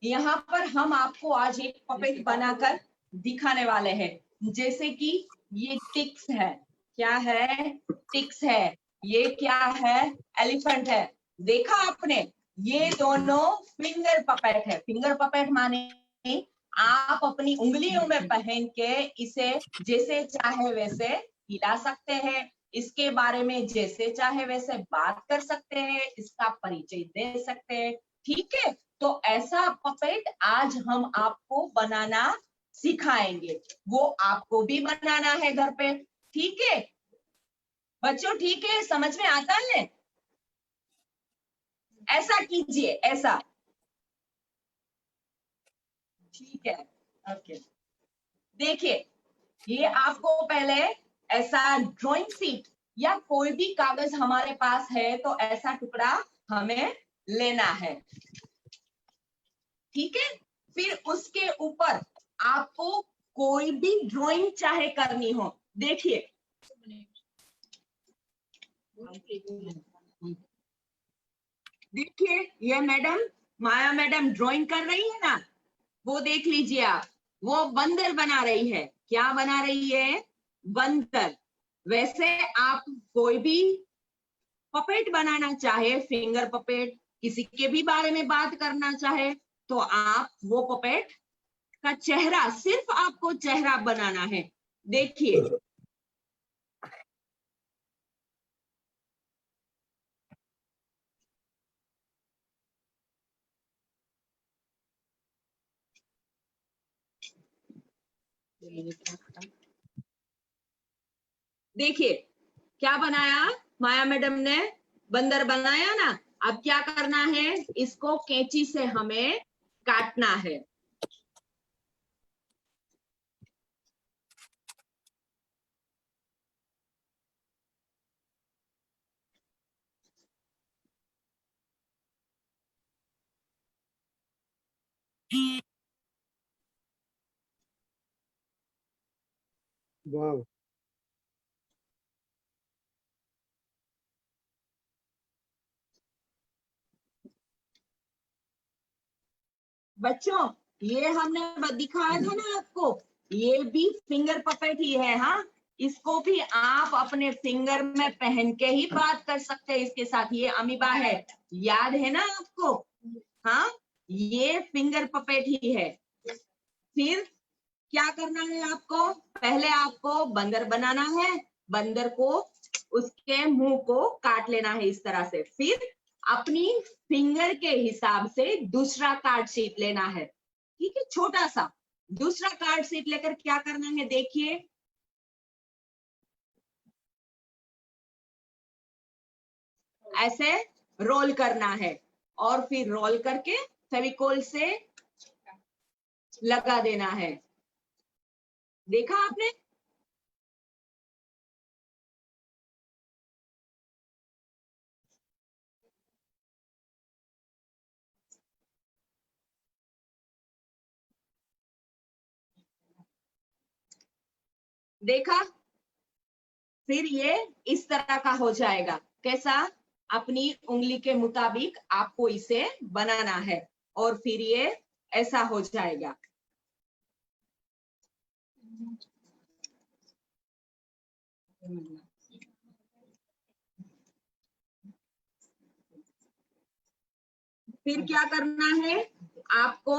S1: यहाँ पर हम आपको आज एक पपेट बनाकर दिखाने वाले हैं। जैसे कि ये टिक्स है, क्या है? टिक्स है। ये क्या है? एलिफेंट है। देखा आपने? ये दोनों फिंगर पपेट है। फिंगर पपेट माने आप अपनी उंगलियों में पहन के इसे जैसे चाहे वैसे हिला सकते हैं, इसके बारे में जैसे चाहे वैसे बात कर सकते हैं, इसका परिचय दे सकते हैं। ठीक है, तो ऐसा पपेट आज हम आपको बनाना सिखाएंगे। वो आपको भी बनाना है घर पे। ठीक है बच्चों, ठीक है, समझ में आता है? ऐसा कीजिए, ऐसा। ठीक है, ओके। देखिए, ये आपको पहले ऐसा ड्राइंग शीट या कोई भी कागज हमारे पास है तो ऐसा टुकड़ा हमें लेना है। ठीक है, फिर उसके ऊपर आपको कोई भी ड्राइंग चाहे करनी हो। देखिए, देखिए ये मैडम, माया मैडम ड्राइंग कर रही है ना, वो देख लीजिए आप, वो बंदर बना रही है। क्या बना रही है? बंदर। वैसे आप कोई भी पपेट बनाना चाहे, फिंगर पपेट, किसी के भी बारे में बात करना चाहे, तो आप वो पपेट का चेहरा, सिर्फ आपको चेहरा बनाना है। देखिए, देखिए क्या बनाया माया मैडम ने? बंदर बनाया ना। अब क्या करना है, इसको कैंची से हमें काटना है।
S4: वाह,
S1: बच्चों ये हमने दिखाया था ना आपको, ये भी फिंगर पपेट ही है। हाँ, इसको भी आप अपने फिंगर में पहन के ही बात कर सकते हैं इसके साथ। ये अमीबा है, याद है ना आपको? हाँ, ये फिंगर पपेट ही है। फिर क्या करना है आपको, पहले आपको बंदर बनाना है। बंदर को, उसके मुंह को काट लेना है इस तरह से। फिर अपनी फिंगर के हिसाब से दूसरा कार्ड शीट लेना है, ठीक है, छोटा सा। दूसरा कार्ड शीट लेकर क्या करना है, देखिए, ऐसे रोल करना है और फिर रोल करके फेविकोल से लगा देना है। देखा आपने? देखा? फिर ये इस तरह का हो जाएगा। कैसा? अपनी उंगली के मुताबिक आपको इसे बनाना है और फिर ये ऐसा हो जाएगा। फिर क्या करना है आपको,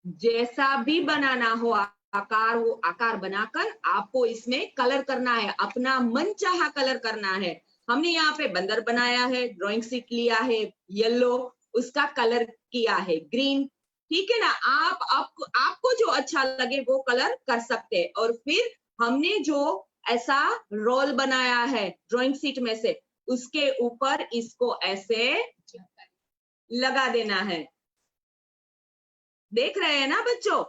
S1: जैसा भी बनाना हो आकार, वो आकार बनाकर आपको इसमें कलर करना है, अपना मनचाहा कलर करना है। हमने यहाँ पे बंदर बनाया है, ड्राइंग शीट लिया है येलो, उसका कलर किया है ग्रीन, ठीक है ना। आपको जो अच्छा लगे वो कलर कर सकते हैं। और फिर हमने जो ऐसा रोल बनाया है ड्राइंग शीट में से, उसके ऊपर इसको ऐसे लगा देना है। देख रहे हैं ना बच्चों?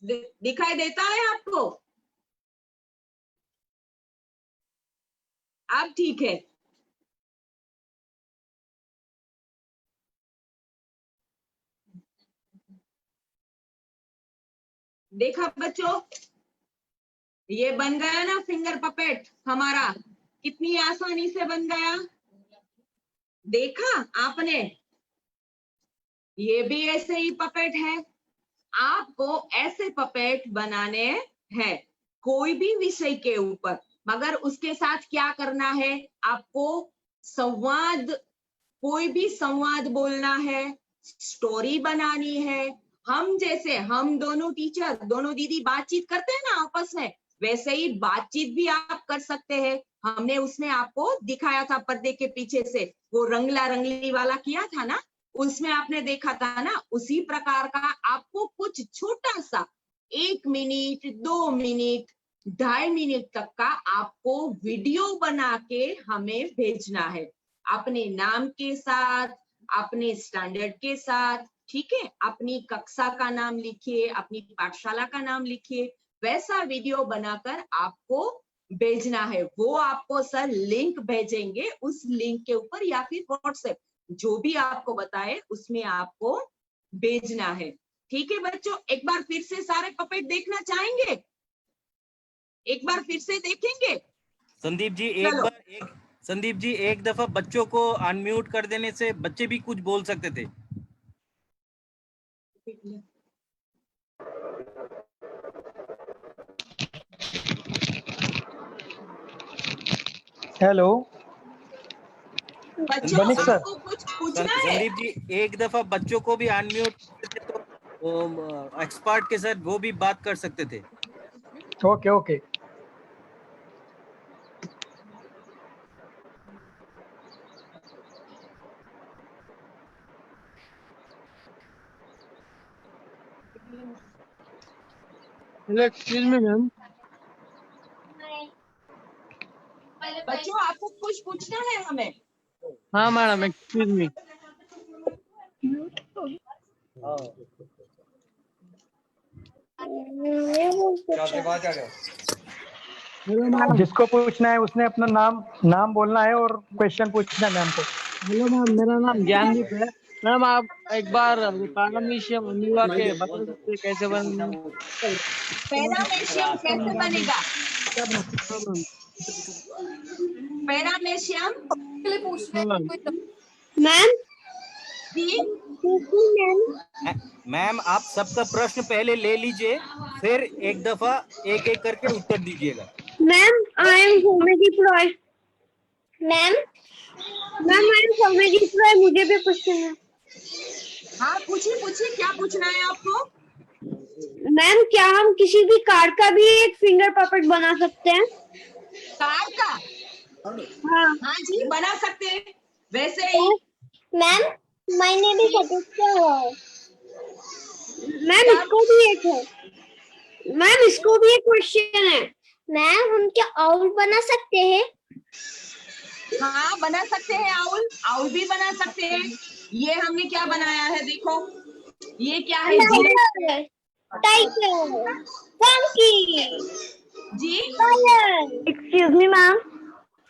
S1: दिखाई देता है आपको? अब ठीक है। देखा बच्चों, ये बन गया ना फिंगर पपेट हमारा, कितनी आसानी से बन गया। देखा आपने? ये भी ऐसे ही पपेट है। आपको ऐसे पपेट बनाने हैं कोई भी विषय के ऊपर, मगर उसके साथ क्या करना है, आपको संवाद, कोई भी संवाद बोलना है, स्टोरी बनानी है। हम दोनों टीचर, दोनों दीदी बातचीत करते हैं ना आपस में, वैसे ही बातचीत भी आप कर सकते हैं। हमने उसमें आपको दिखाया था पर्दे के पीछे से, वो रंगला रंगली वाला किया था ना, उसमें आपने देखा था ना, उसी प्रकार का आपको कुछ छोटा सा 1 मिनट, 2 मिनट, 2.5 मिनट तक का आपको वीडियो बना के हमें भेजना है, अपने नाम के साथ, अपने स्टैंडर्ड के साथ, ठीक है। अपनी कक्षा का नाम लिखिए, अपनी पाठशाला का नाम लिखिए, वैसा वीडियो बनाकर आपको भेजना है। वो आपको सर लिंक भेजेंगे, उस लिंक के ऊपर या फिर व्हाट्सएप, जो भी आपको बताए उसमें आपको भेजना है। ठीक है बच्चों, एक बार फिर से सारे पपेट देखना चाहेंगे? एक बार फिर से देखेंगे?
S3: संदीप जी
S1: चलो।
S3: संदीप जी एक दफा बच्चों को अनम्यूट कर देने से बच्चे भी कुछ बोल सकते थे।
S6: हेलो
S1: बच्चों
S6: बनिक सर।
S1: आपको कुछ पूछना है?
S3: संदीप जी एक दफा बच्चों को भी अनम्यूट करते थे तो एक्सपर्ट के साथ वो भी बात कर सकते थे।
S6: Okay okay.
S4: Excuse me ma'am,
S1: बच्चों आपको कुछ पूछना है हमें?
S11: हाँ madam, excuse me. Hello ma'am.
S6: जिसको पूछना है उसने अपना नाम बोलना है और क्वेश्चन पूछना है मैम को।
S11: हेलो मैम, मेरा नाम ज्ञानदीप है। मैम आप एक बार पैरामीशियम अमीबा के बता सकते हैं कैसे बन?
S1: पैरामेशियम कैसे बनेगा? पैरामेशियम
S8: मैम
S1: जी
S8: मैम
S3: मैम आप सबका प्रश्न पहले ले लीजिए, फिर एक दफा एक एक करके उत्तर दीजिएगा।
S8: Ma'am I am Soumyadeep Roy. Ma'am ma'am I am Soumyadeep Roy, मुझे भी क्वेश्चन है।
S1: हाँ पूछिए क्या पूछना है आपको?
S8: मैम क्या हम किसी भी कार्ड का भी एक फिंगर पपेट बना सकते हैं?
S1: कार्ड का?
S8: हाँ
S1: हाँ जी बना सकते हैं। वैसे ही
S8: मैम मैंने भी सदस्य है। मैम इसको भी एक है। मैम इसको भी एक क्वेश्चन है। मैम हम क्या आउल बना सकते हैं?
S1: हाँ बना सकते हैं, आउल भी बना सकते हैं। ये हमने क्या बनाया है देखो, ये क्या है जी?
S8: टाइगर, मंकी
S1: जी
S8: एक्सक्यूज मी मैम।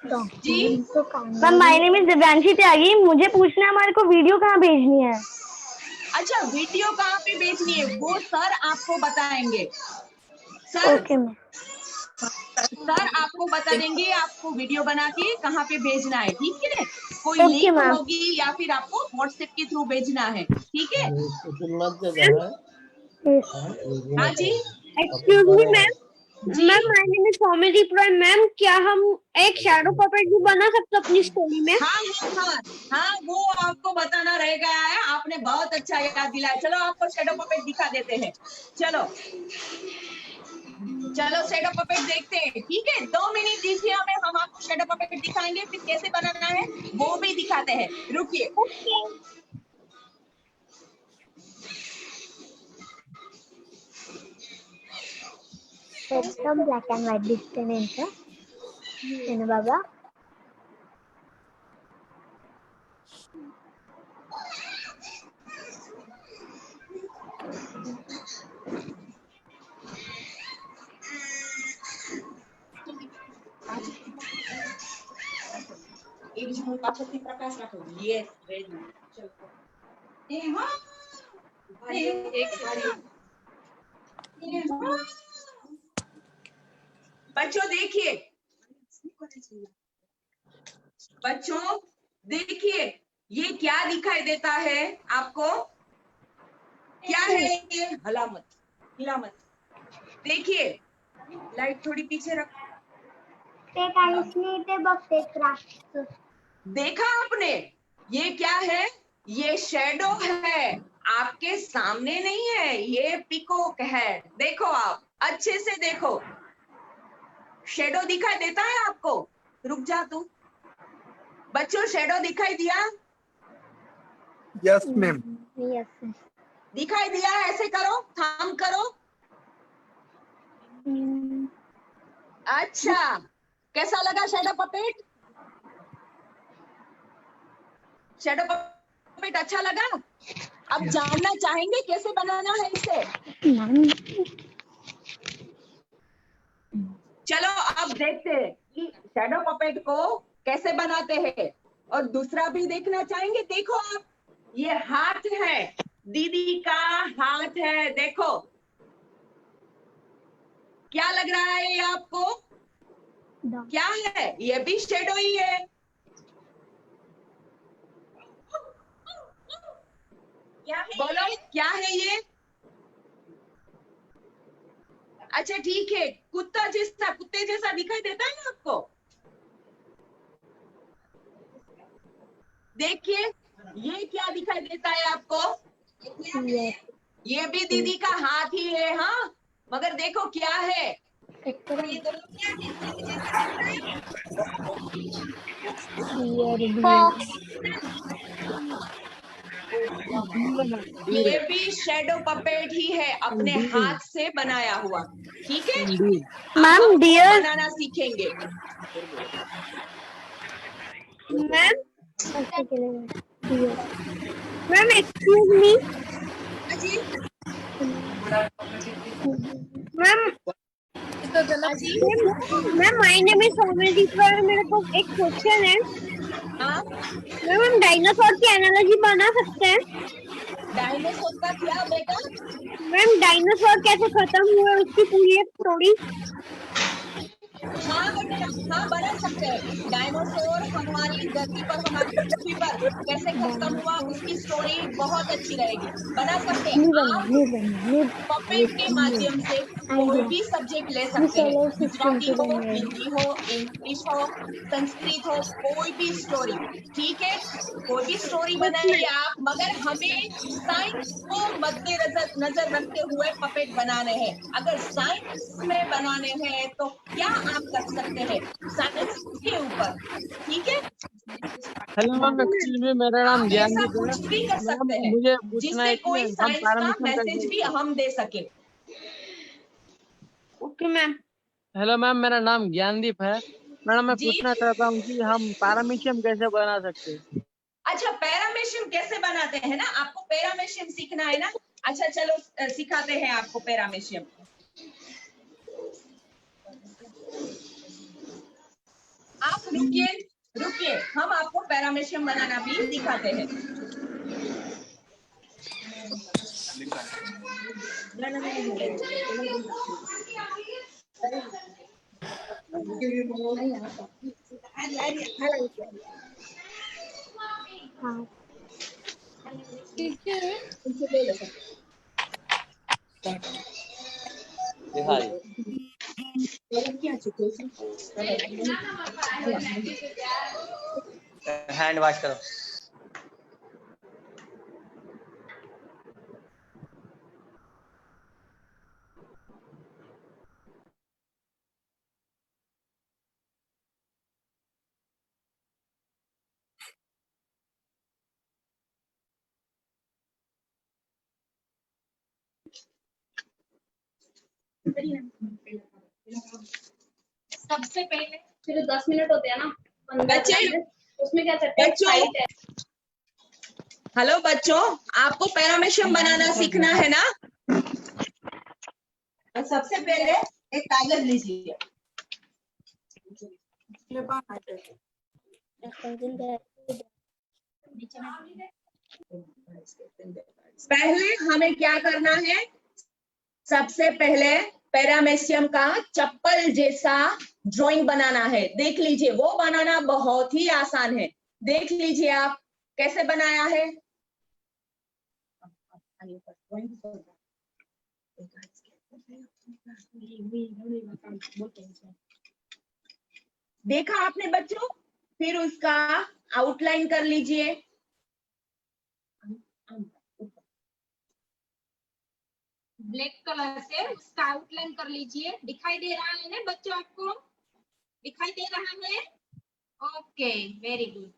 S1: जी
S8: ma'am my name is Divyanshi Tyagi. मुझे पूछना है हमारे को वीडियो कहाँ भेजनी है?
S1: अच्छा वीडियो कहाँ पे भेजनी है वो सर आपको बताएंगे। Sir
S8: okay ma'am.
S1: सर आपको बता देंगे आपको वीडियो बना के कहाँ पे भेजना है, ठीक है? कोई
S8: Okay,
S1: लिंक
S8: ma'am.
S1: होगी या फिर आपको व्हाट्सएप के थ्रू भेजना है, ठीक है? हाँ जी
S8: excuse me ma'am. Ma'am my name is Saumyadeep Roy. Ma'am क्या हम एक शैडो पपेट भी बना सकते हैं अपनी स्टोरी में?
S1: हाँ वो आपको बताना रह गया है, आपने बहुत अच्छा याद दिलाया। चलो आपको शैडो पपेट दिखा देते हैं। चलो शैडो पपेट देखते हैं, ठीक है? 2 मिनट दीजिए हमें, हम आपको शैडो पपेट दिखाएंगे, फिर कैसे बनाना है वो भी दिखाते हैं। रुकिए।
S8: Some black and white distance in Baba.
S1: एक झूम पाछળથી પ્રકાશ રાખો। यस वेरी चलो ए हां एक बच्चों देखिए, बच्चों देखिए ये क्या दिखाई देता है आपको? क्या है ये? हिलामत। देखिए लाइट थोड़ी पीछे रखो। देखा आपने? ये क्या है? ये शैडो है, आपके सामने नहीं है, ये पिकॉक है। देखो आप अच्छे से देखो, शैडो दिखाई देता है आपको? रुक जा तू। बच्चों शैडो दिखाई दिया?
S4: Yes ma'am.
S1: दिखाई दिया? ऐसे करो, थाम करो। अच्छा कैसा लगा शैडो पपेट? शैडो पपेट अच्छा लगा? अब जानना चाहेंगे कैसे बनाना है इसे? चलो अब देखते हैं कि शैडो पपेट को कैसे बनाते हैं, और दूसरा भी देखना चाहेंगे। देखो आप, ये हाथ है, दीदी का हाथ है। देखो क्या लग रहा है ये आपको? क्या है? ये भी शैडो ही है। बोलो क्या है ये? अच्छा ठीक है, कुत्ते जैसा दिखाई देता है ना आपको? देखिए ये क्या दिखाई देता है आपको? ये भी दीदी का हाथ ही है। हाँ मगर देखो क्या है? ये दोनों क्या है? ये भी शैडो पपेट ही है, अपने हाथ से बनाया हुआ, ठीक है?
S8: मैम डियर
S1: बनाना सीखेंगे।
S8: मैम अच्छा चलेगा ठीक है ma'am excuse me ma'am ma'am my name is Somaldeep और मेरे को एक क्वेश्चन है
S1: हाँ
S8: मैम हम डायनासोर की एनालॉजी बना सकते हैं
S1: डायनासोर का क्या बेटा?
S8: मैम डायनासोर कैसे खत्म हुए उसकी पूरी एक स्टोरी
S1: हाँ बेटा, हाँ बना सकते हैं। डायनासोर हमारी धरती पर, हमारी पृथ्वी पर कैसे खत्म हुआ उसकी स्टोरी बहुत अच्छी रहेगी, बना सकते हैं। आप पपेट के माध्यम से कोई भी सब्जेक्ट ले सकते हैं, गुजराती हो, हिंदी हो, इंग्लिश हो, संस्कृत हो, कोई भी स्टोरी, ठीक है? कोई भी स्टोरी बनाइए आप, मगर हमें साइंस को मद्देनजर नजर रखते हुए पपेट बनाने हैं। अगर साइंस में बनाने हैं तो क्या आप कर सकते हैं साइंस के ऊपर, ठीक है?
S11: हेलो मैम एक्चुअली में मेरा नाम
S1: आप ऐसा
S11: ज्ञानदीप है
S1: कुछ भी कर
S11: मैम
S1: सकते हैं
S11: मुझे पूछना
S1: जिससे
S11: है कि
S1: कोई
S11: हम
S1: साइंस का
S11: पैरामिशन
S1: मैसेज
S11: कैसे
S1: भी हम दे सके।
S8: ओके मैम
S11: हेलो मैम मेरा नाम ज्ञानदीप है मैडम मैं
S1: जी
S11: पूछना चाहता हूँ कि हम पैरामीशियम कैसे बना सकते हैं
S1: अच्छा, पैरामेशियम कैसे बनाते हैं ना, आपको पैरामेशियम सीखना है ना? अच्छा चलो सिखाते हैं आपको पैरामेशियम। आप रुकिए रुकिए, हम आपको पैरामेशियम बनाना भी सिखाते हैं।
S8: हाँ
S2: दिखाई हैंड वॉश करो।
S10: सबसे पहले फिर 10 मिनट होते हैं ना, 15
S1: बच्चे
S10: मिनट, उसमें क्या करते हैं
S1: बच्चों
S10: साइड है।
S1: हेलो बच्चों, आपको पैरामेशियम बनाना सीखना है ना? तो सबसे पहले एक कागज लीजिए, पहले हमें क्या करना है? सबसे पहले पैरामेशियम का चप्पल जैसा ड्राइंग बनाना है। देख लीजिए, वो बनाना बहुत ही आसान है। देख लीजिए आप कैसे बनाया है। देखा आपने बच्चों? फिर उसका आउटलाइन कर लीजिए।
S10: ब्लैक कलर से उसका आउटलाइन कर लीजिए। दिखाई दे रहा है ना बच्चों, आपको दिखाई दे रहा है? Okay very good.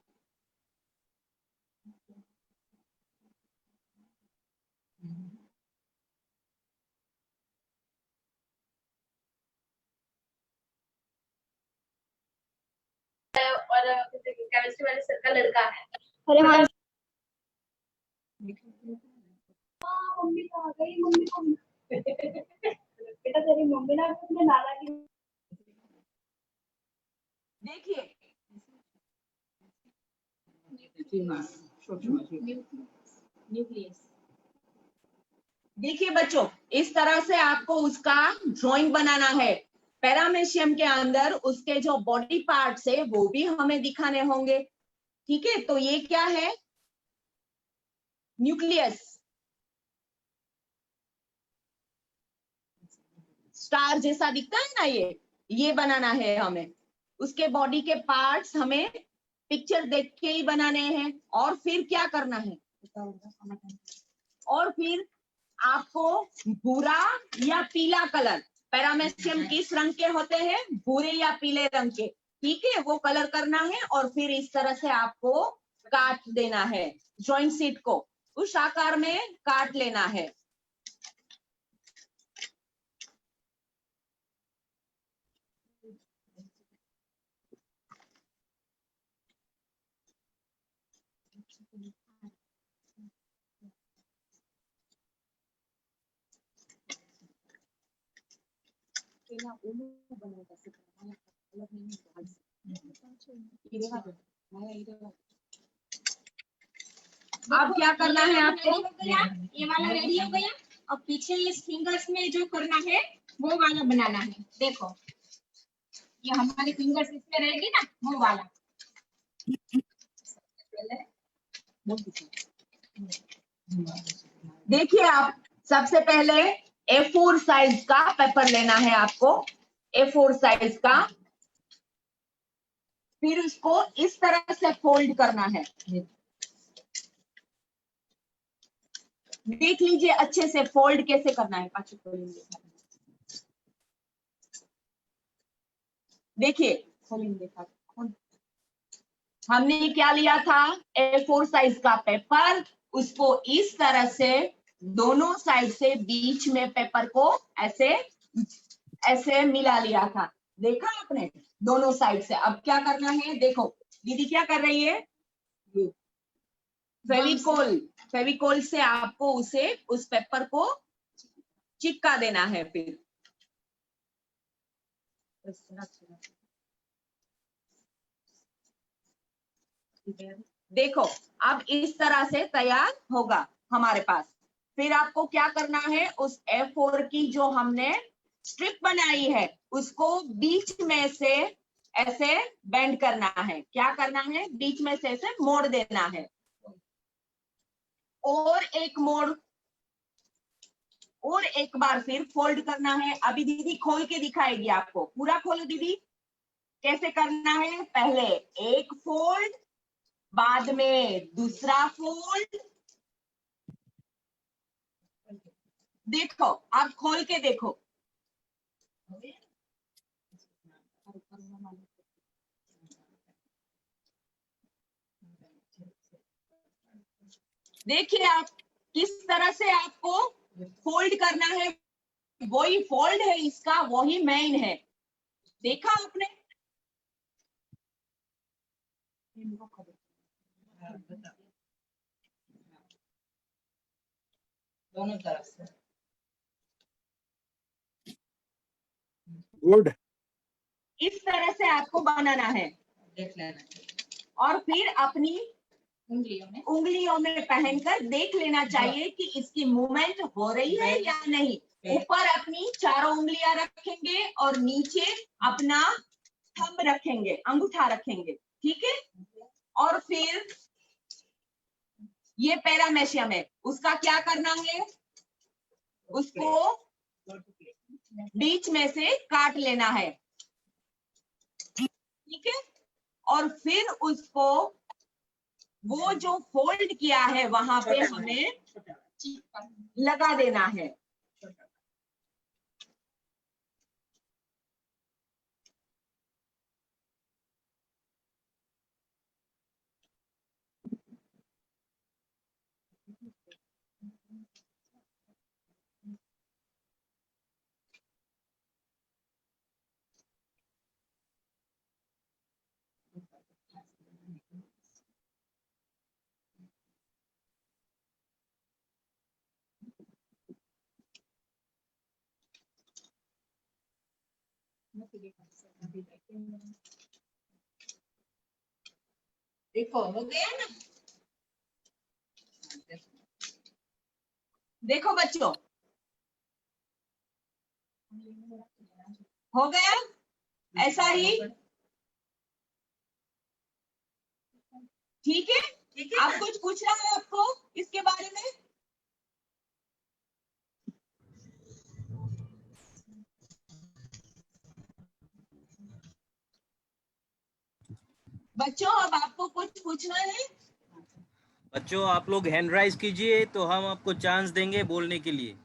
S10: और केमिस्ट्री वाले सर का लड़का है।
S8: अरे हाँ
S10: मम्मी तो आ गई, मम्मी को बेटा तेरी मम्मी ना अपने नाना की
S1: देखिए
S10: न्यूक्लियस।
S1: देखिए बच्चों, इस तरह से आपको उसका ड्राइंग बनाना है। पैरामेशियम के अंदर उसके जो बॉडी पार्ट्स है वो भी हमें दिखाने होंगे, ठीक है? तो ये क्या है? न्यूक्लियस, स्टार जैसा दिखता है ना, ये बनाना है हमें। उसके बॉडी के पार्ट्स हमें पिक्चर देख के ही बनाने हैं। और फिर क्या करना है? और फिर आपको भूरा या पीला कलर, पैरामेशियम किस रंग के होते हैं? भूरे या पीले रंग के, ठीक है? वो कलर करना है और फिर इस तरह से आपको काट देना है। ड्राइंग शीट को उस आकार में काट लेना है। अब क्या करना है आपको?
S10: ये वाला रेडी हो गया। अब पीछे इस फिंगर्स में जो करना है वो वाला बनाना है। देखो ये हमारी फिंगर्स इसमें रहेगी ना, वो वाला।
S1: देखिए आप सबसे पहले A4 साइज का पेपर लेना है आपको, A4 साइज का। फिर उसको इस तरह से फोल्ड करना है। देख लीजिए अच्छे से फोल्ड कैसे करना है। देखिए हमने क्या लिया था, A4 साइज का पेपर, उसको इस तरह से दोनों साइड से बीच में पेपर को ऐसे ऐसे मिला लिया था। देखा आपने दोनों साइड से। अब क्या करना है, देखो दीदी क्या कर रही है, फेविकोल से आपको उस पेपर को चिपका देना है। फिर देखो अब इस तरह से तैयार होगा हमारे पास। फिर आपको क्या करना है, उस A4 की जो हमने स्ट्रिप बनाई है उसको बीच में से ऐसे बेंड करना है। क्या करना है, बीच में से ऐसे मोड़ देना है। और एक बार फिर फोल्ड करना है। अभी दीदी खोल के दिखाएगी आपको। पूरा खोलो दीदी। कैसे करना है, पहले एक फोल्ड, बाद में दूसरा फोल्ड। देखो आप खोल के देखो। देखिए आप किस तरह से आपको फोल्ड करना है। वही फोल्ड है इसका, वही मेन है। देखा आपने? दोनों तरफ से
S4: गुड।
S1: इस तरह से आपको बनाना है। देख लेना और फिर अपनी उंगलियों में पहनकर देख लेना चाहिए कि इसकी मूवमेंट हो रही है या नहीं। ऊपर अपनी चारों उंगलियां रखेंगे और नीचे अपना थंब रखेंगे, अंगूठा रखेंगे। ठीक है। और फिर ये पैरामेशियम है, उसका क्या करना है, उसको बीच में से काट लेना है। ठीक है। और फिर उसको वो जो फोल्ड किया है वहां पे हमें लगा देना है। देखो हो गया ना। देखो बच्चों हो गया ऐसा ही। ठीक है। आप कुछ पूछना है आपको इसके बारे में? बच्चों अब आपको कुछ पूछना है?
S3: बच्चों आप लोग हैंड राइज कीजिए तो हम आपको चांस देंगे बोलने के लिए।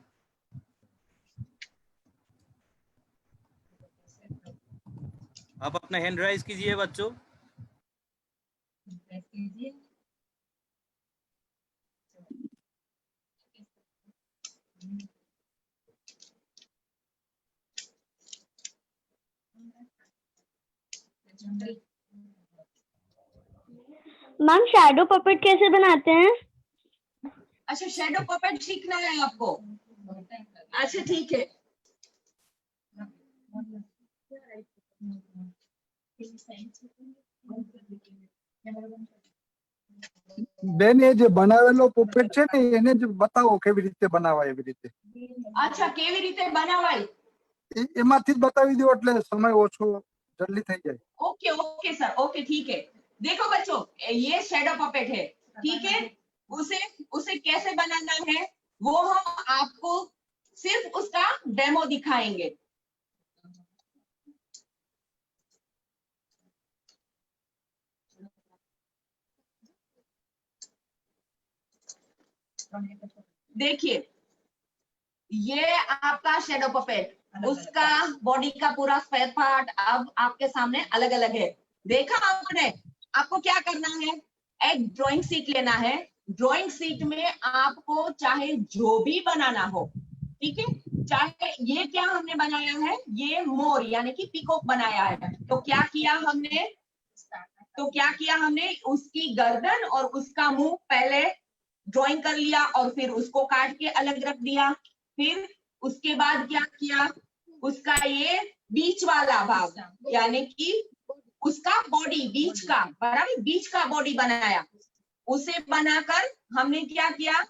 S3: आप अपना हैंड राइज कीजिए बच्चों।
S8: मैम शैडो पपेट कैसे बनाते हैं?
S1: अच्छा शैडो पपेट सीखना है आपको? अच्छा ठीक है।
S4: બેન એ જે બનાવેલો પુપેટ છે ને એને જ બતાવો કેવી રીતે બનાવાય એવી રીતે
S1: अच्छा केवी रीते बनावाय
S4: એમાંથી જ બતાવી દો એટલે સમય ઓછો જલ્દી થઈ જાય
S1: ओके ओके सर ओके ठीक है देखो बच्चों ये शेडो पपेट है ठीक है उसे उसे कैसे बनाना है वो हम आपको सिर्फ उसका डेमो दिखाएंगे देखिए ये आपका शेडो पपेट उसका बॉडी का पूरा स्पेयर पार्ट अब आपके सामने अलग अलग है देखा आपने आपको क्या करना है एक ड्राइंग शीट लेना है ड्राइंग शीट में आपको चाहे जो भी बनाना हो ठीक है चाहे ये क्या हमने बनाया है ये मोर यानी कि पीकॉक बनाया है तो क्या किया हमने उसकी गर्दन और उसका मुंह पहले ड्राइंग कर लिया और फिर उसको काट के अलग रख दिया फिर उसके बाद क्या किया उसका ये बीच वाला भाग यानी कि उसका बॉडी बीच का बराबर बीच का बॉडी बनाया उसे बनाकर हमने क्या किया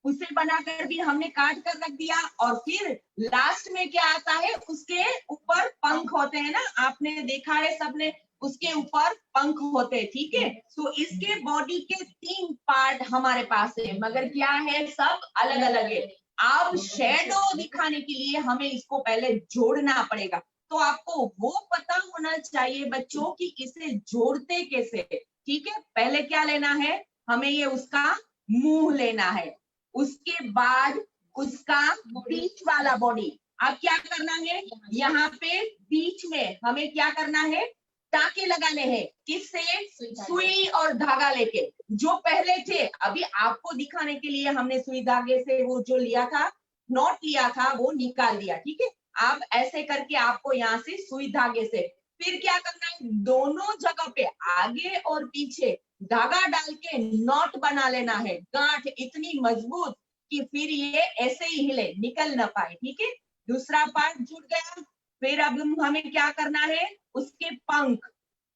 S1: उसे बनाकर भी हमने काट कर रख दिया और फिर लास्ट में क्या आता है उसके ऊपर पंख होते हैं ना आपने देखा है सबने उसके ऊपर पंख होते हैं ठीक है तो इसके बॉडी के 3 पार्ट हमारे पास है मगर क्या है सब अलग अलग है अब शेडो दिखाने के लिए हमें इसको पहले जोड़ना पड़ेगा तो आपको वो पता होना चाहिए बच्चों कि इसे जोड़ते कैसे ठीक है पहले क्या लेना है हमें ये उसका मुंह लेना है उसके बाद उसका बीच वाला बॉडी अब क्या करना है यहाँ पे बीच में हमें क्या करना है टाके लगाने हैं किससे सुई और धागा लेके जो पहले थे अभी आपको दिखाने के लिए हमने सुई धागे से वो जो लिया था नॉट लिया था वो निकाल दिया ठीक है आप ऐसे करके आपको यहाँ से सुई धागे से फिर क्या करना है दोनों जगह पे आगे और पीछे धागा डाल के नॉट बना लेना है गांठ इतनी मजबूत कि फिर ये ऐसे ही हिले निकल ना पाए ठीक है दूसरा पार्ट जुड़ गया फिर अब हमें क्या करना है उसके पंख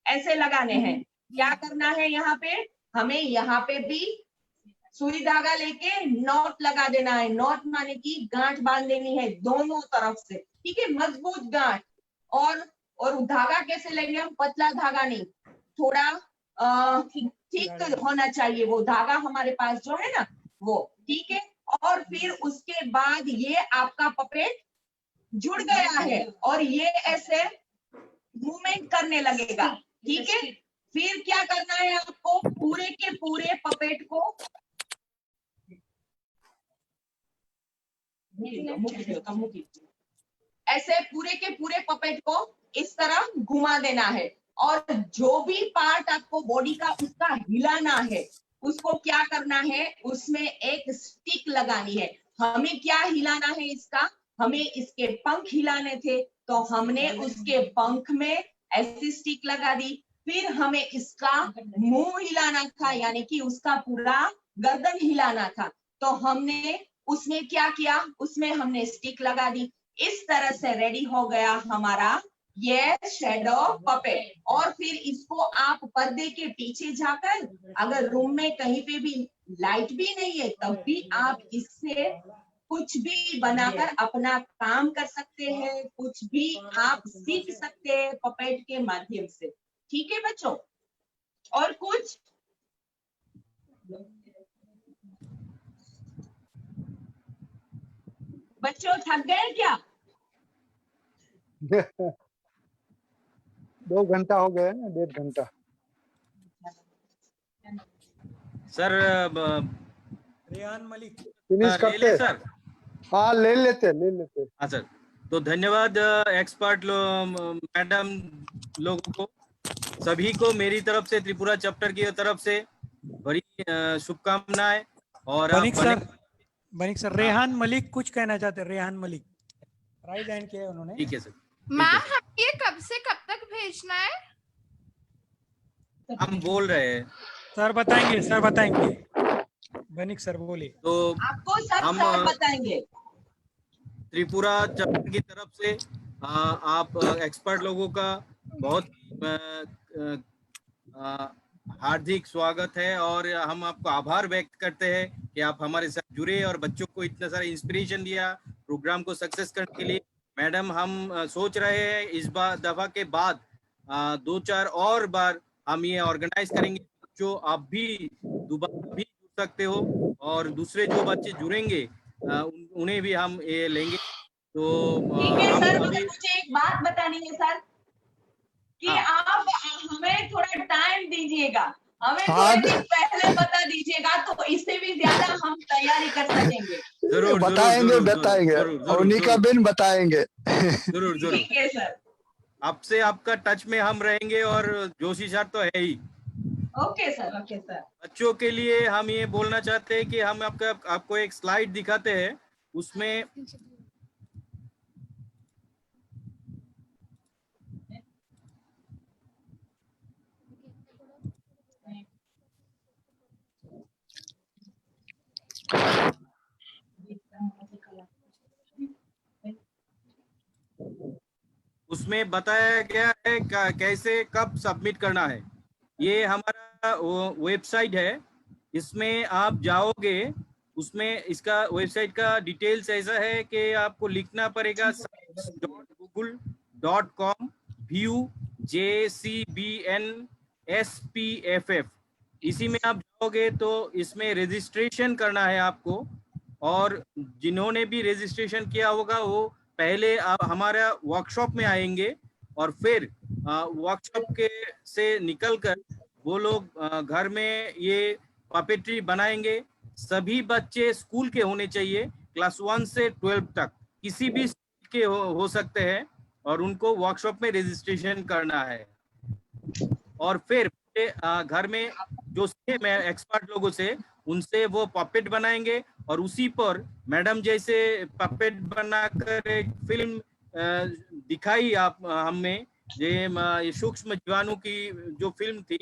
S1: ऐसे लगाने हैं क्या करना है यहाँ पे हमें यहाँ पे भी सुई धागा लेके नॉट लगा देना है नॉट माने की गांठ बांध देनी है दोनों तरफ से ठीक है मजबूत गांठ और धागा कैसे लेंगे हम पतला धागा नहीं थोड़ा ठीक होना चाहिए वो धागा हमारे पास जो है ना वो ठीक है और फिर उसके बाद ये आपका पपेट जुड़ गया है और ये ऐसे मूवमेंट करने लगेगा ठीक है फिर क्या करना है आपको पूरे के पूरे पपेट को ऐसे पूरे के पूरे पपेट को इस तरह घुमा देना है और जो भी पार्ट आपको बॉडी का उसका हिलाना है उसको क्या करना है उसमें एक स्टिक लगानी है हमें क्या हिलाना है इसका हमें इसके पंख हिलाने थे तो हमने उसके पंख में ऐसी स्टिक लगा दी फिर हमें इसका मुंह हिलाना था यानी कि उसका पूरा गर्दन हिलाना था तो हमने उसमें क्या किया उसमें हमने स्टिक लगा दी इस तरह से रेडी हो गया हमारा ये शेडो पपेट और फिर इसको आप पर्दे के पीछे जाकर अगर रूम में कहीं पे भी लाइट भी नहीं है तब भी आप इससे कुछ भी बनाकर अपना काम कर सकते हैं कुछ भी आप सीख सकते हैं पपेट के माध्यम से ठीक है बच्चों और कुछ बच्चों थक गए क्या
S4: 2 घंटा हो गया ना 1.5 घंटा
S3: सर
S6: रेहान मलिक
S4: फिनिश
S3: ले
S4: करते
S3: ले सर
S4: हाँ ले लेते
S3: हाँ सर तो धन्यवाद एक्सपर्ट मैडम लोगों को सभी को मेरी तरफ से त्रिपुरा चैप्टर की तरफ से बड़ी शुभकामनाएं और
S6: बनिक सर रेहान मलिक कुछ कहना चाहते हैं रेहान मलिक राइट हैंड किया उन्होंने
S3: ठीक है सर
S12: मैम हम ये कब से कब तक भेजना है
S3: हम बोल रहे हैं
S6: सर बताएंगे बनिक सर बोलिए
S3: तो
S1: आपको सब
S3: हम
S1: सर बताएंगे
S3: त्रिपुरा चैप्टर की तरफ से आप एक्सपर्ट लोगों का बहुत हार्दिक स्वागत है और हम आपको आभार व्यक्त करते हैं कि आप हमारे साथ जुड़े और बच्चों को इतना सारा इंस्पिरेशन दिया प्रोग्राम को सक्सेस करने के लिए। मैडम, हम सोच रहे हैं इस बार दफा के बाद 2-4 और बार हम ये ऑर्गेनाइज करेंगे। जो आप भी दोबारा भी जुड़ सकते हो और दूसरे जो बच्चे जुड़ेंगे उन्हें भी हम ये लेंगे। तो
S1: ठीक है
S3: हम
S1: सर,
S3: अभी
S1: मुझे एक बात बतानी है सर कि आप हमें थोड़ा टाइम दीजिएगा, हमें थोड़े दिन पहले बता दीजिएगा तो इससे भी ज्यादा हम तैयारी कर सकेंगे।
S3: जरूर
S13: बताएंगे
S3: जरूर
S13: बताएंगे अवनिका बेन बताएंगे।
S3: जरूर जरूर।
S1: ठीक है सर।
S3: आपसे आपका टच में हम रहेंगे और जोशी सर तो है ही।
S1: Okay sir, okay sir.
S3: बच्चों के लिए हम ये बोलना चाहते हैं कि हम आपको एक स्लाइड दिखाते हैं, उसमें उसमें बताया गया है कैसे कब सबमिट करना है। ये हमारा वेबसाइट है, इसमें आप जाओगे, उसमें इसका वेबसाइट का डिटेल्स ऐसा है कि आपको लिखना पड़ेगा science.google.com JCBNSPFF। इसी में आप जाओगे तो इसमें रजिस्ट्रेशन करना है आपको, और जिन्होंने भी रजिस्ट्रेशन किया होगा वो पहले आप हमारा वर्कशॉप में आएंगे और फिर वर्कशॉप के से निकलकर वो लोग घर में ये पपेट्री बनाएंगे। सभी बच्चे स्कूल के होने चाहिए, क्लास 1 से 12 तक, किसी भी स्कूल के हो सकते हैं, और उनको वर्कशॉप में रजिस्ट्रेशन करना है। और फिर घर में जो एक्सपर्ट लोगों से उनसे वो पपेट बनाएंगे और उसी पर मैडम जैसे पपेट बनाकर एक फिल्म दिखाई आप हमें, ये सूक्ष्म जीवाणु की जो फिल्म थी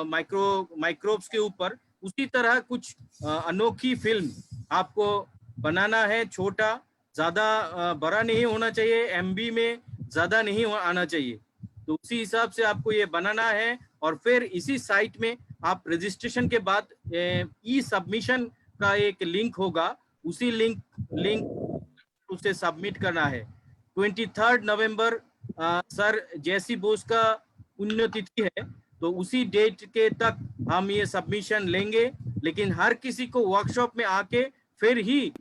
S3: माइक्रोब्स के ऊपर, उसी तरह कुछ अनोखी फिल्म आपको बनाना है। छोटा, ज्यादा बड़ा नहीं होना चाहिए, MB में ज्यादा नहीं आना चाहिए, तो उसी हिसाब से आपको ये बनाना है। और फिर इसी साइट में आप रजिस्ट्रेशन के बाद ई सबमिशन का एक लिंक होगा, उसी लिंक उसे सबमिट करना है। 23 नवंबर सर जेसी बोस का पुण्यतिथि है, तो उसी डेट के तक हम ये सबमिशन लेंगे, लेकिन हर किसी को वर्कशॉप में आके फिर ही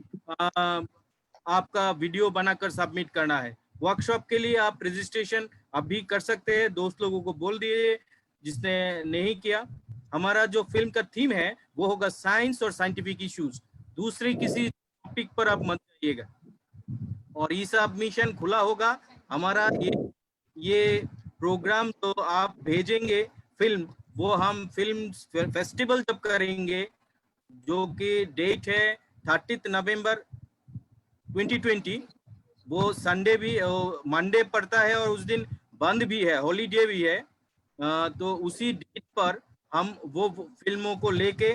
S3: आपका वीडियो बनाकर सबमिट करना है। वर्कशॉप के लिए आप रजिस्ट्रेशन अभी कर सकते हैं, दोस्त लोगों को बोल दिए जिसने नहीं किया। हमारा जो फिल्म का थीम है वो होगा साइंस और साइंटिफिक इश्यूज, दूसरे किसी टॉपिक पर आप मत जाइएगा, और ई सबमिशन खुला होगा। हमारा ये प्रोग्राम तो आप भेजेंगे फिल्म, वो हम फिल्म फेस्टिवल जब करेंगे, जो कि डेट है 30 नवंबर 2020, वो संडे भी मंडे पड़ता है और उस दिन बंद भी है, हॉलीडे भी है, तो उसी डेट पर हम वो फिल्मों को लेके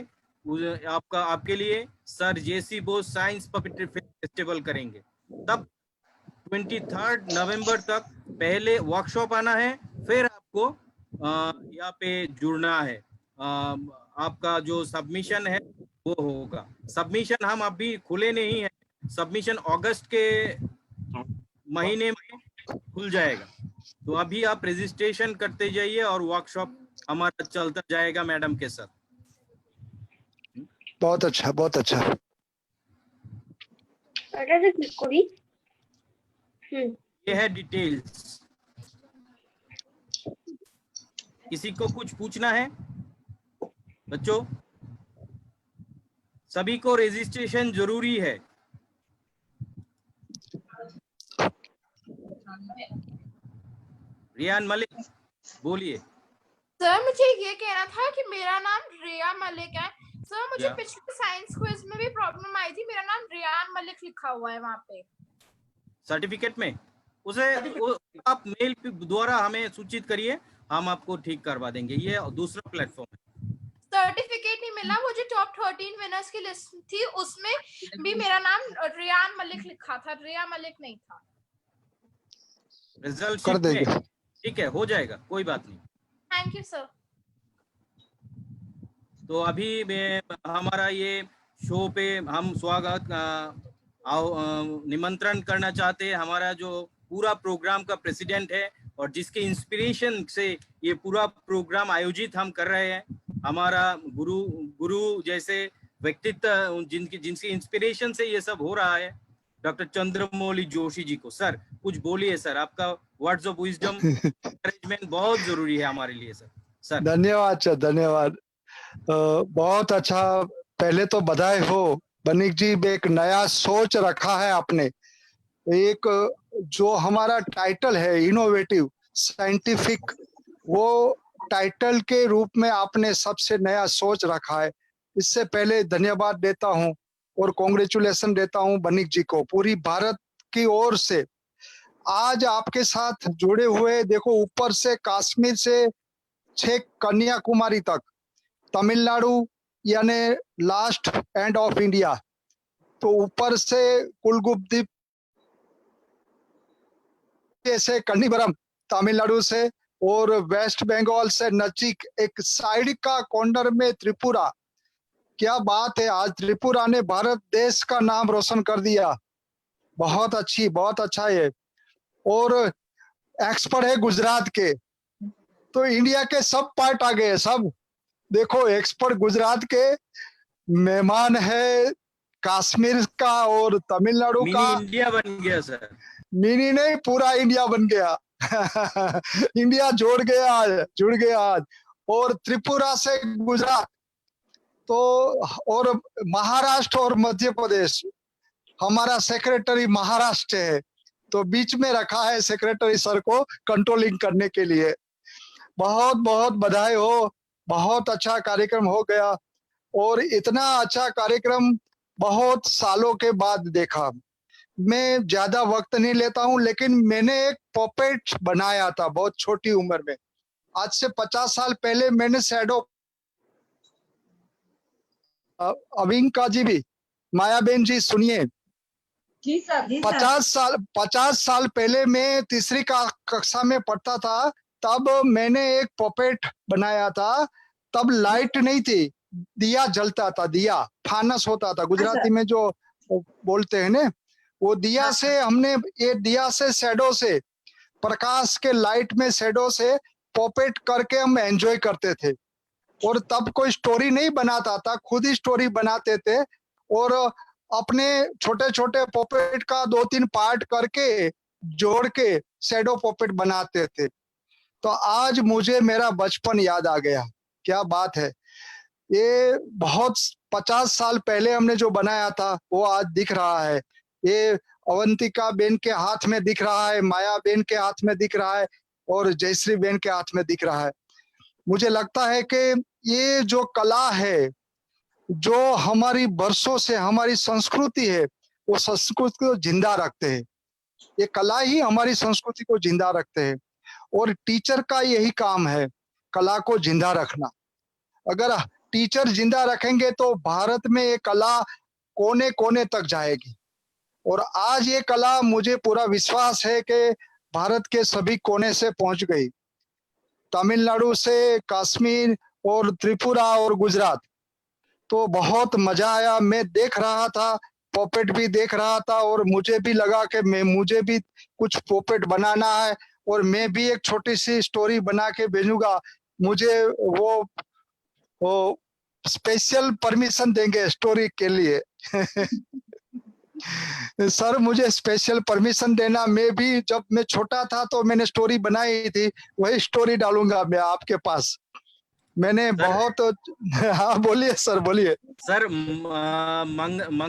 S3: आपके लिए sir J C Bose science puppetry film festival करेंगे। तब 23 नवंबर तक पहले वर्कशॉप आना है, फिर आपको यहाँ पे जुड़ना है। आपका जो सबमिशन है वो होगा। सबमिशन हम अभी खुले नहीं है, सबमिशन अगस्त के महीने में खुल जाएगा, तो अभी आप रजिस्ट्रेशन करते जाइए और वर्कशॉप हमारा चलता जाएगा मैडम के साथ।
S13: बहुत अच्छा, बहुत अच्छा।
S3: ये है डिटेल्स। किसी को कुछ पूछना है बच्चों? सभी को रजिस्ट्रेशन जरूरी है। रियान मलिक बोलिए।
S12: सर मुझे ये कहना था कि मेरा नाम रिया मलिक है। सर मुझे पिछले साइंस क्विज में भी प्रॉब्लम आई थी, मेरा नाम रियान मलिक लिखा हुआ है वहाँ पे
S3: सर्टिफिकेट में। उसे आप मेल द्वारा हमें सूचित करिए, हम आपको ठीक करवा देंगे। ये दूसरा प्लेटफॉर्म है।
S12: सर्टिफिकेट नहीं मिला, वो जो टॉप 13 विनर्स की लिस्ट थी उसमें भी मेरा नाम रियान मलिक लिखा था, रिया मलिक नहीं था।
S3: रिजल्ट
S13: कर
S3: शीट में,
S13: देंगे।
S3: ठीक है, हो जाएगा, कोई बात नहीं।
S12: Thank you sir.
S3: तो अभी हमारा ये शो पे हम स्वागत निमंत्रण करना चाहते हैं हमारा जो पूरा प्रोग्राम का प्रेसिडेंट है और जिसके इंस्पिरेशन से ये पूरा प्रोग्राम आयोजित हम कर रहे हैं, हमारा गुरु जैसे व्यक्तित्व जिनकी इंस्पिरेशन से ये सब हो रहा है, डॉक्टर चंद्रमौली जोशी जी को। सर कुछ बोलिए सर, आपका वर्ड्स ऑफ विजडम एनकरेजमेंट बहुत जरूरी है हमारे लिए सर। सर
S13: धन्यवाद सर, धन्यवाद। बहुत अच्छा। पहले तो बधाई हो बनिक जी, एक नया सोच रखा है आपने। एक जो हमारा टाइटल है इनोवेटिव साइंटिफिक, वो टाइटल के रूप में आपने सबसे नया सोच रखा है। इससे पहले धन्यवाद देता हूं और कॉन्ग्रेचुलेशन देता हूं बनिक जी को पूरी भारत की ओर से। आज आपके साथ जुड़े हुए देखो, ऊपर से कश्मीर से छेक कन्याकुमारी तक, तमिलनाडु यानी लास्ट एंड ऑफ इंडिया, तो ऊपर से कुलगुप द्वीप से कन्नीवरम तमिलनाडु से, और वेस्ट बंगाल से नजीक एक साइड का कॉर्नर में त्रिपुरा। क्या बात है, आज त्रिपुरा ने भारत देश का नाम रोशन कर दिया। बहुत अच्छी, बहुत अच्छा है। और एक्सपर्ट है गुजरात के, तो इंडिया के सब पार्ट आ गए सब। देखो एक्सपर्ट गुजरात के, मेहमान है कश्मीर का और तमिलनाडु का।
S3: मिनी इंडिया बन गया सर।
S13: मिनी नहीं, पूरा इंडिया बन गया। इंडिया जुड़ गया आज। और त्रिपुरा से गुजरात, तो और महाराष्ट्र और मध्य प्रदेश, हमारा सेक्रेटरी महाराष्ट्र है, तो बीच में रखा है सेक्रेटरी सर को कंट्रोलिंग करने के लिए। बहुत बहुत बधाई हो, बहुत अच्छा कार्यक्रम हो गया। और इतना अच्छा कार्यक्रम बहुत सालों के बाद देखा। मैं ज्यादा वक्त नहीं लेता हूं, लेकिन मैंने एक पपेट बनाया था बहुत छोटी उम्र में। आज से 50 साल पहले मैंने शैडो, अविंका जी भी, मायाबेन जी सुनिए।
S1: जी सर, जी सर।
S13: 50 साल पहले मैं तीसरी कक्षा में पढ़ता था, तब मैंने एक पपेट बनाया था। तब लाइट नहीं थी, दिया जलता था, दिया फानस होता था गुजराती में जो बोलते हैं ना, वो दिया से हमने, ये दिया से शैडो से, प्रकाश के लाइट में शैडो से पपेट करके हम एंजॉय करते थे। और तब कोई स्टोरी नहीं बनाता था, खुद ही स्टोरी बनाते थे और अपने छोटे छोटे पपेट का 2-3 पार्ट करके जोड़ के शैडो पपेट बनाते थे। तो आज मुझे मेरा बचपन याद आ गया। क्या बात है, ये बहुत 50 साल पहले हमने जो बनाया था वो आज दिख रहा है। ये अवंतिका बेन के हाथ में दिख रहा है, माया बेन के हाथ में दिख रहा है और जयश्री बेन के हाथ में दिख रहा है। मुझे लगता है कि ये जो कला है, जो हमारी वर्षों से हमारी संस्कृति है, वो संस्कृति को जिंदा रखते हैं। ये कला ही हमारी संस्कृति को जिंदा रखते हैं और टीचर का यही काम है, कला को जिंदा रखना। अगर टीचर जिंदा रखेंगे तो भारत में ये कला कोने कोने तक जाएगी। और आज ये कला, मुझे पूरा विश्वास है कि भारत के सभी कोने से पहुंच गई, तमिलनाडु से कश्मीर और त्रिपुरा और गुजरात। तो बहुत मजा आया। मैं देख रहा था, पॉपेट भी देख रहा था और मुझे भी लगा कि मुझे भी कुछ पॉपेट बनाना है और मैं भी एक छोटी सी स्टोरी बना के भेजूंगा। मुझे वो स्पेशल परमिशन देंगे स्टोरी के लिए। सर मुझे स्पेशल परमिशन देना। मैं भी जब मैं छोटा था तो मैंने स्टोरी बनाई थी, वही स्टोरी डालूंगा मैं आपके पास। मैंने बहुत हाँ बोलिए सर, बोलिए
S3: सर।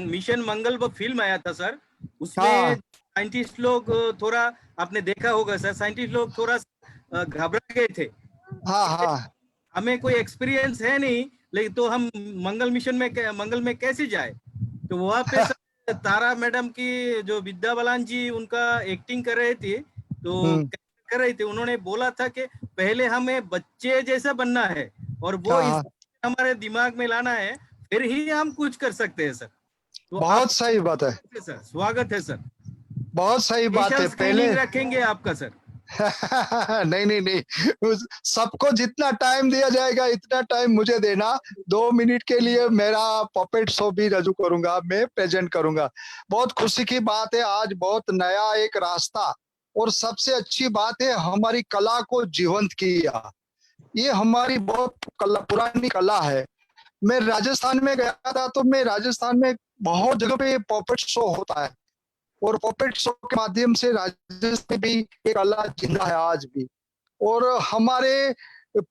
S3: मिशन मंगल वो फिल्म आया था सर, उसमें साइंटिस्ट लोग थोड़ा, आपने देखा होगा सर, साइंटिस्ट लोग थोड़ा घबरा गए थे।
S13: हाँ।
S3: हमें कोई एक्सपीरियंस है नहीं, लेकिन तो हम मंगल में कैसे जाए। तो वहाँ पे तारा मैडम की जो विद्या बालन जी उनका एक्टिंग कर रहे थे, तो कर रहे थे, उन्होंने बोला था कि पहले हमें बच्चे जैसा बनना है और वो हमारे दिमाग में लाना है, फिर ही हम कुछ कर सकते हैं सर। तो
S13: बहुत सही बात है
S3: सर, स्वागत है सर।
S13: बहुत सही बात है।
S3: स्पेशल स्क्रीनिंग रखेंगे आपका सर।
S13: नहीं, सबको जितना टाइम दिया जाएगा इतना टाइम मुझे देना। 2 मिनट के लिए मेरा पपेट शो भी रजू करूंगा, मैं प्रेजेंट करूंगा। बहुत खुशी की बात है, आज बहुत नया एक रास्ता, और सबसे अच्छी बात है हमारी कला को जीवंत किया। ये हमारी बहुत पुरानी कला है। मैं राजस्थान में गया था, तो मैं राजस्थान में बहुत जगह पे पपेट शो होता है, और पपेट शो के माध्यम से राजस्थान में भी एक कला जिंदा है आज भी। और हमारे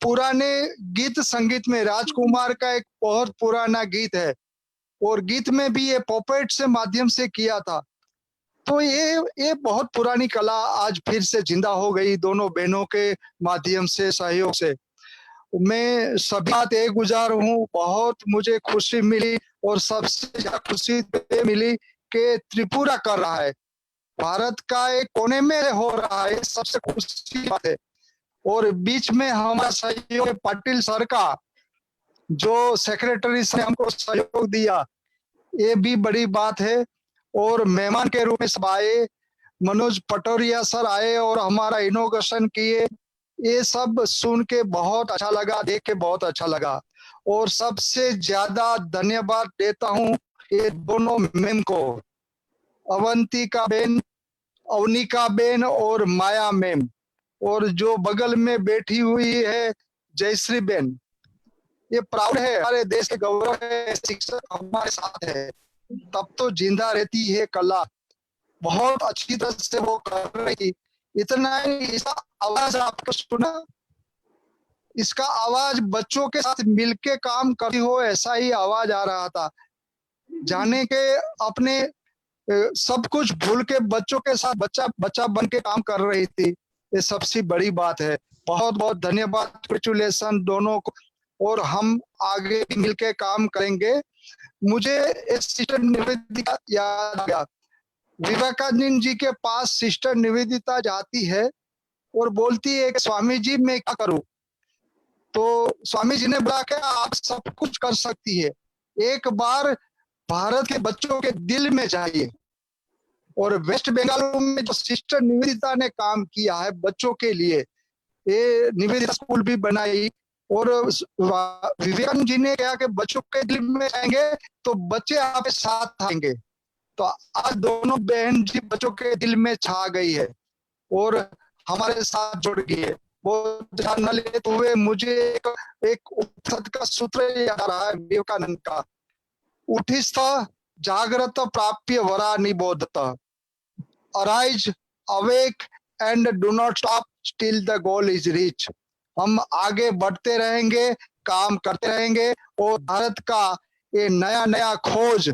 S13: पुराने गीत संगीत में राजकुमार का एक बहुत पुराना गीत है, और गीत में भी ये पपेट से माध्यम से किया था। तो ये बहुत पुरानी कला आज फिर से जिंदा हो गई, दोनों बहनों के माध्यम से, सहयोग से। मैं सभी बात एक गुजार हूँ, बहुत मुझे खुशी मिली, और सबसे ज्यादा खुशी मिली कि त्रिपुरा कर रहा है, भारत का एक कोने में हो रहा है, सबसे खुशी की बात है। और बीच में हमारा सहयोग पाटिल सर का, जो सेक्रेटरी से हमको सहयोग दिया, ये भी बड़ी बात है। और मेहमान के रूप में सब आए, मनोज पटोरिया सर आए और हमारा इनोग्रेशन किए। ये सब सुन के बहुत अच्छा लगा, देख के बहुत अच्छा लगा। और सबसे ज्यादा धन्यवाद देता हूँ ये दोनों मैम को, अवंतिका बेन, अवनिका बेन और माया मैम, और जो बगल में बैठी हुई है जयश्री बेन। ये प्राउड है, हमारे देश के गौरव है, शिक्षक हमारे साथ है, तब तो जिंदा रहती है कला। बहुत अच्छी तरह से वो कर रही। इतना ही, इसका आवाज आपको सुना, इसका आवाज बच्चों के साथ मिलके काम करती हो ऐसा ही आवाज आ रहा था, जाने के अपने सब कुछ भूल के बच्चों के साथ बच्चा बन के काम कर रही थी। ये सबसे बड़ी बात है। बहुत बहुत धन्यवाद, कांग्रेचुलेशन दोनों को, और हम आगे भी मिलके काम करेंगे। मुझे एक सिस्टर निवेदिता याद आ गया। विवेकानंद जी के पास सिस्टर निवेदिता जाती है और बोलती है कि स्वामी जी मैं क्या करूं? तो स्वामी जी ने बोला कि आप सब कुछ कर सकती है, एक बार भारत के बच्चों के दिल में जाइए। और वेस्ट बंगाल में जो सिस्टर निवेदिता ने काम किया है बच्चों के लिए, ये निवेदिता स्कूल भी बनाई, और विवेकानंद जी ने कहा कि बच्चों के दिल में जाएंगे तो बच्चे आपके साथ आएंगे। तो आज दोनों बहन जी बच्चों के दिल में छा गई है और हमारे साथ जुड़ गई है। वो न लेते हुए मुझे एक उपनिषद का सूत्र याद आ रहा है विवेकानंद का, उठिस्थ जागृत प्राप्य वरा निबोधत, arise awake and do not stop till the goal is reach. हम आगे बढ़ते रहेंगे, काम करते रहेंगे, और भारत का ये नया नया खोज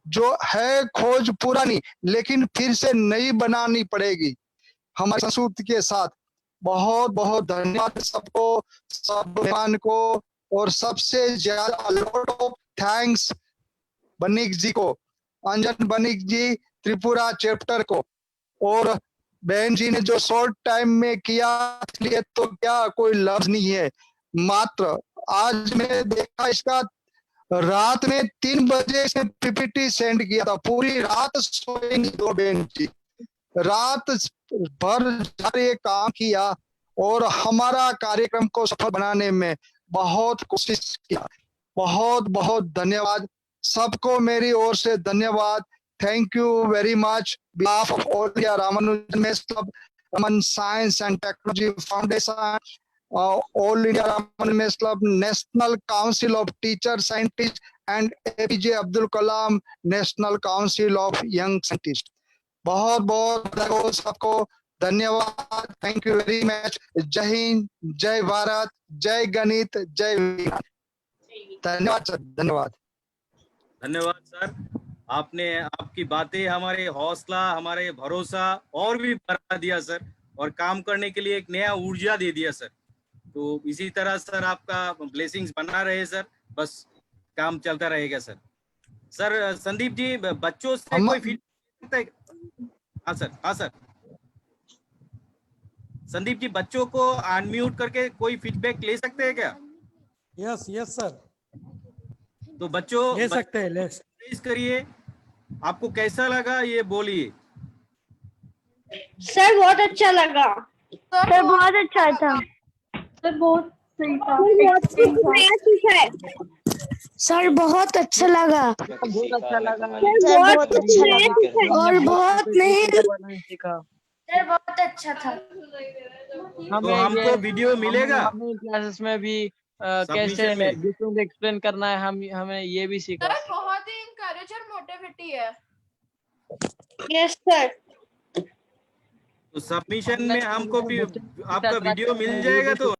S13: जो है, खोज पुरानी लेकिन फिर से नई बनानी पड़ेगी हमारी संस्कृति के साथ। बहुत बहुत धन्यवाद सबको, सब मेहमान को, और सबसे ज्यादा लॉट ऑफ थैंक्स बनिक जी को, अंजन बनिक जी त्रिपुरा चैप्टर को, और बहन जी ने जो शॉर्ट टाइम में किया, इसलिए तो क्या कोई लफ्ज नहीं है। मात्र आज मैंने देखा इसका रात में 3 बजे से पीपीटी सेंड किया था, पूरी रात सोएंगी दो बहन जी, रात भर ये काम किया और हमारा कार्यक्रम को सफल बनाने में बहुत कोशिश किया। बहुत बहुत धन्यवाद सबको, मेरी ओर से धन्यवाद। Thank you very much behalf of all India Ramanujan mess club, Raman science and technology foundation, all India Ramanujan mess club, national council of teacher scientist and APJ Abdul Kalam national council of young scientist. बहुत बहुत सबको धन्यवाद। Thank you very much. जय हिंद, जय भारत, जय गणित, जय विज्ञान। धन्यवाद सर, धन्यवाद।
S3: धन्यवाद सर, आपने आपकी बातें हमारे हौसला, हमारे भरोसा और भी बढ़ा दिया सर, और काम करने के लिए एक नया ऊर्जा दे दिया सर। तो इसी तरह सर आपका ब्लेसिंग्स बना रहे सर, बस काम चलता रहेगा सर। सर संदीप जी, बच्चों से कोई फीडबैक? हाँ सर, हाँ सर। संदीप जी, बच्चों को अनम्यूट करके कोई फीडबैक ले सकते हैं क्या?
S6: यस यस सर,
S3: तो बच्चों
S6: ले सकते हैं, ले
S3: प्लीज करिए, आपको कैसा लगा ये बोलिए।
S8: सर बहुत अच्छा लगा।
S12: सर
S8: बहुत अच्छा था।
S12: सर बहुत सही था।
S8: बहुत कुछ नया सीखा है। सर बहुत अच्छा लगा।
S11: बहुत अच्छा लगा।
S8: बहुत कुछ नया सीखा है। और बहुत नहीं
S11: सीखा।
S8: सर बहुत अच्छा था।
S3: तो हमको वीडियो मिलेगा
S11: हमें क्लासेस में भी कैसे
S3: सबमिशन में?
S11: दूसरों को एक्सप्लेन करना है, हमें ये भी सीखा।
S12: सर बहुत ही इंकरेज और मोटिवेटिव है।
S8: Yes sir.
S3: तो सबमिशन में हमको भी आपका वीडियो मिल जाएगा तो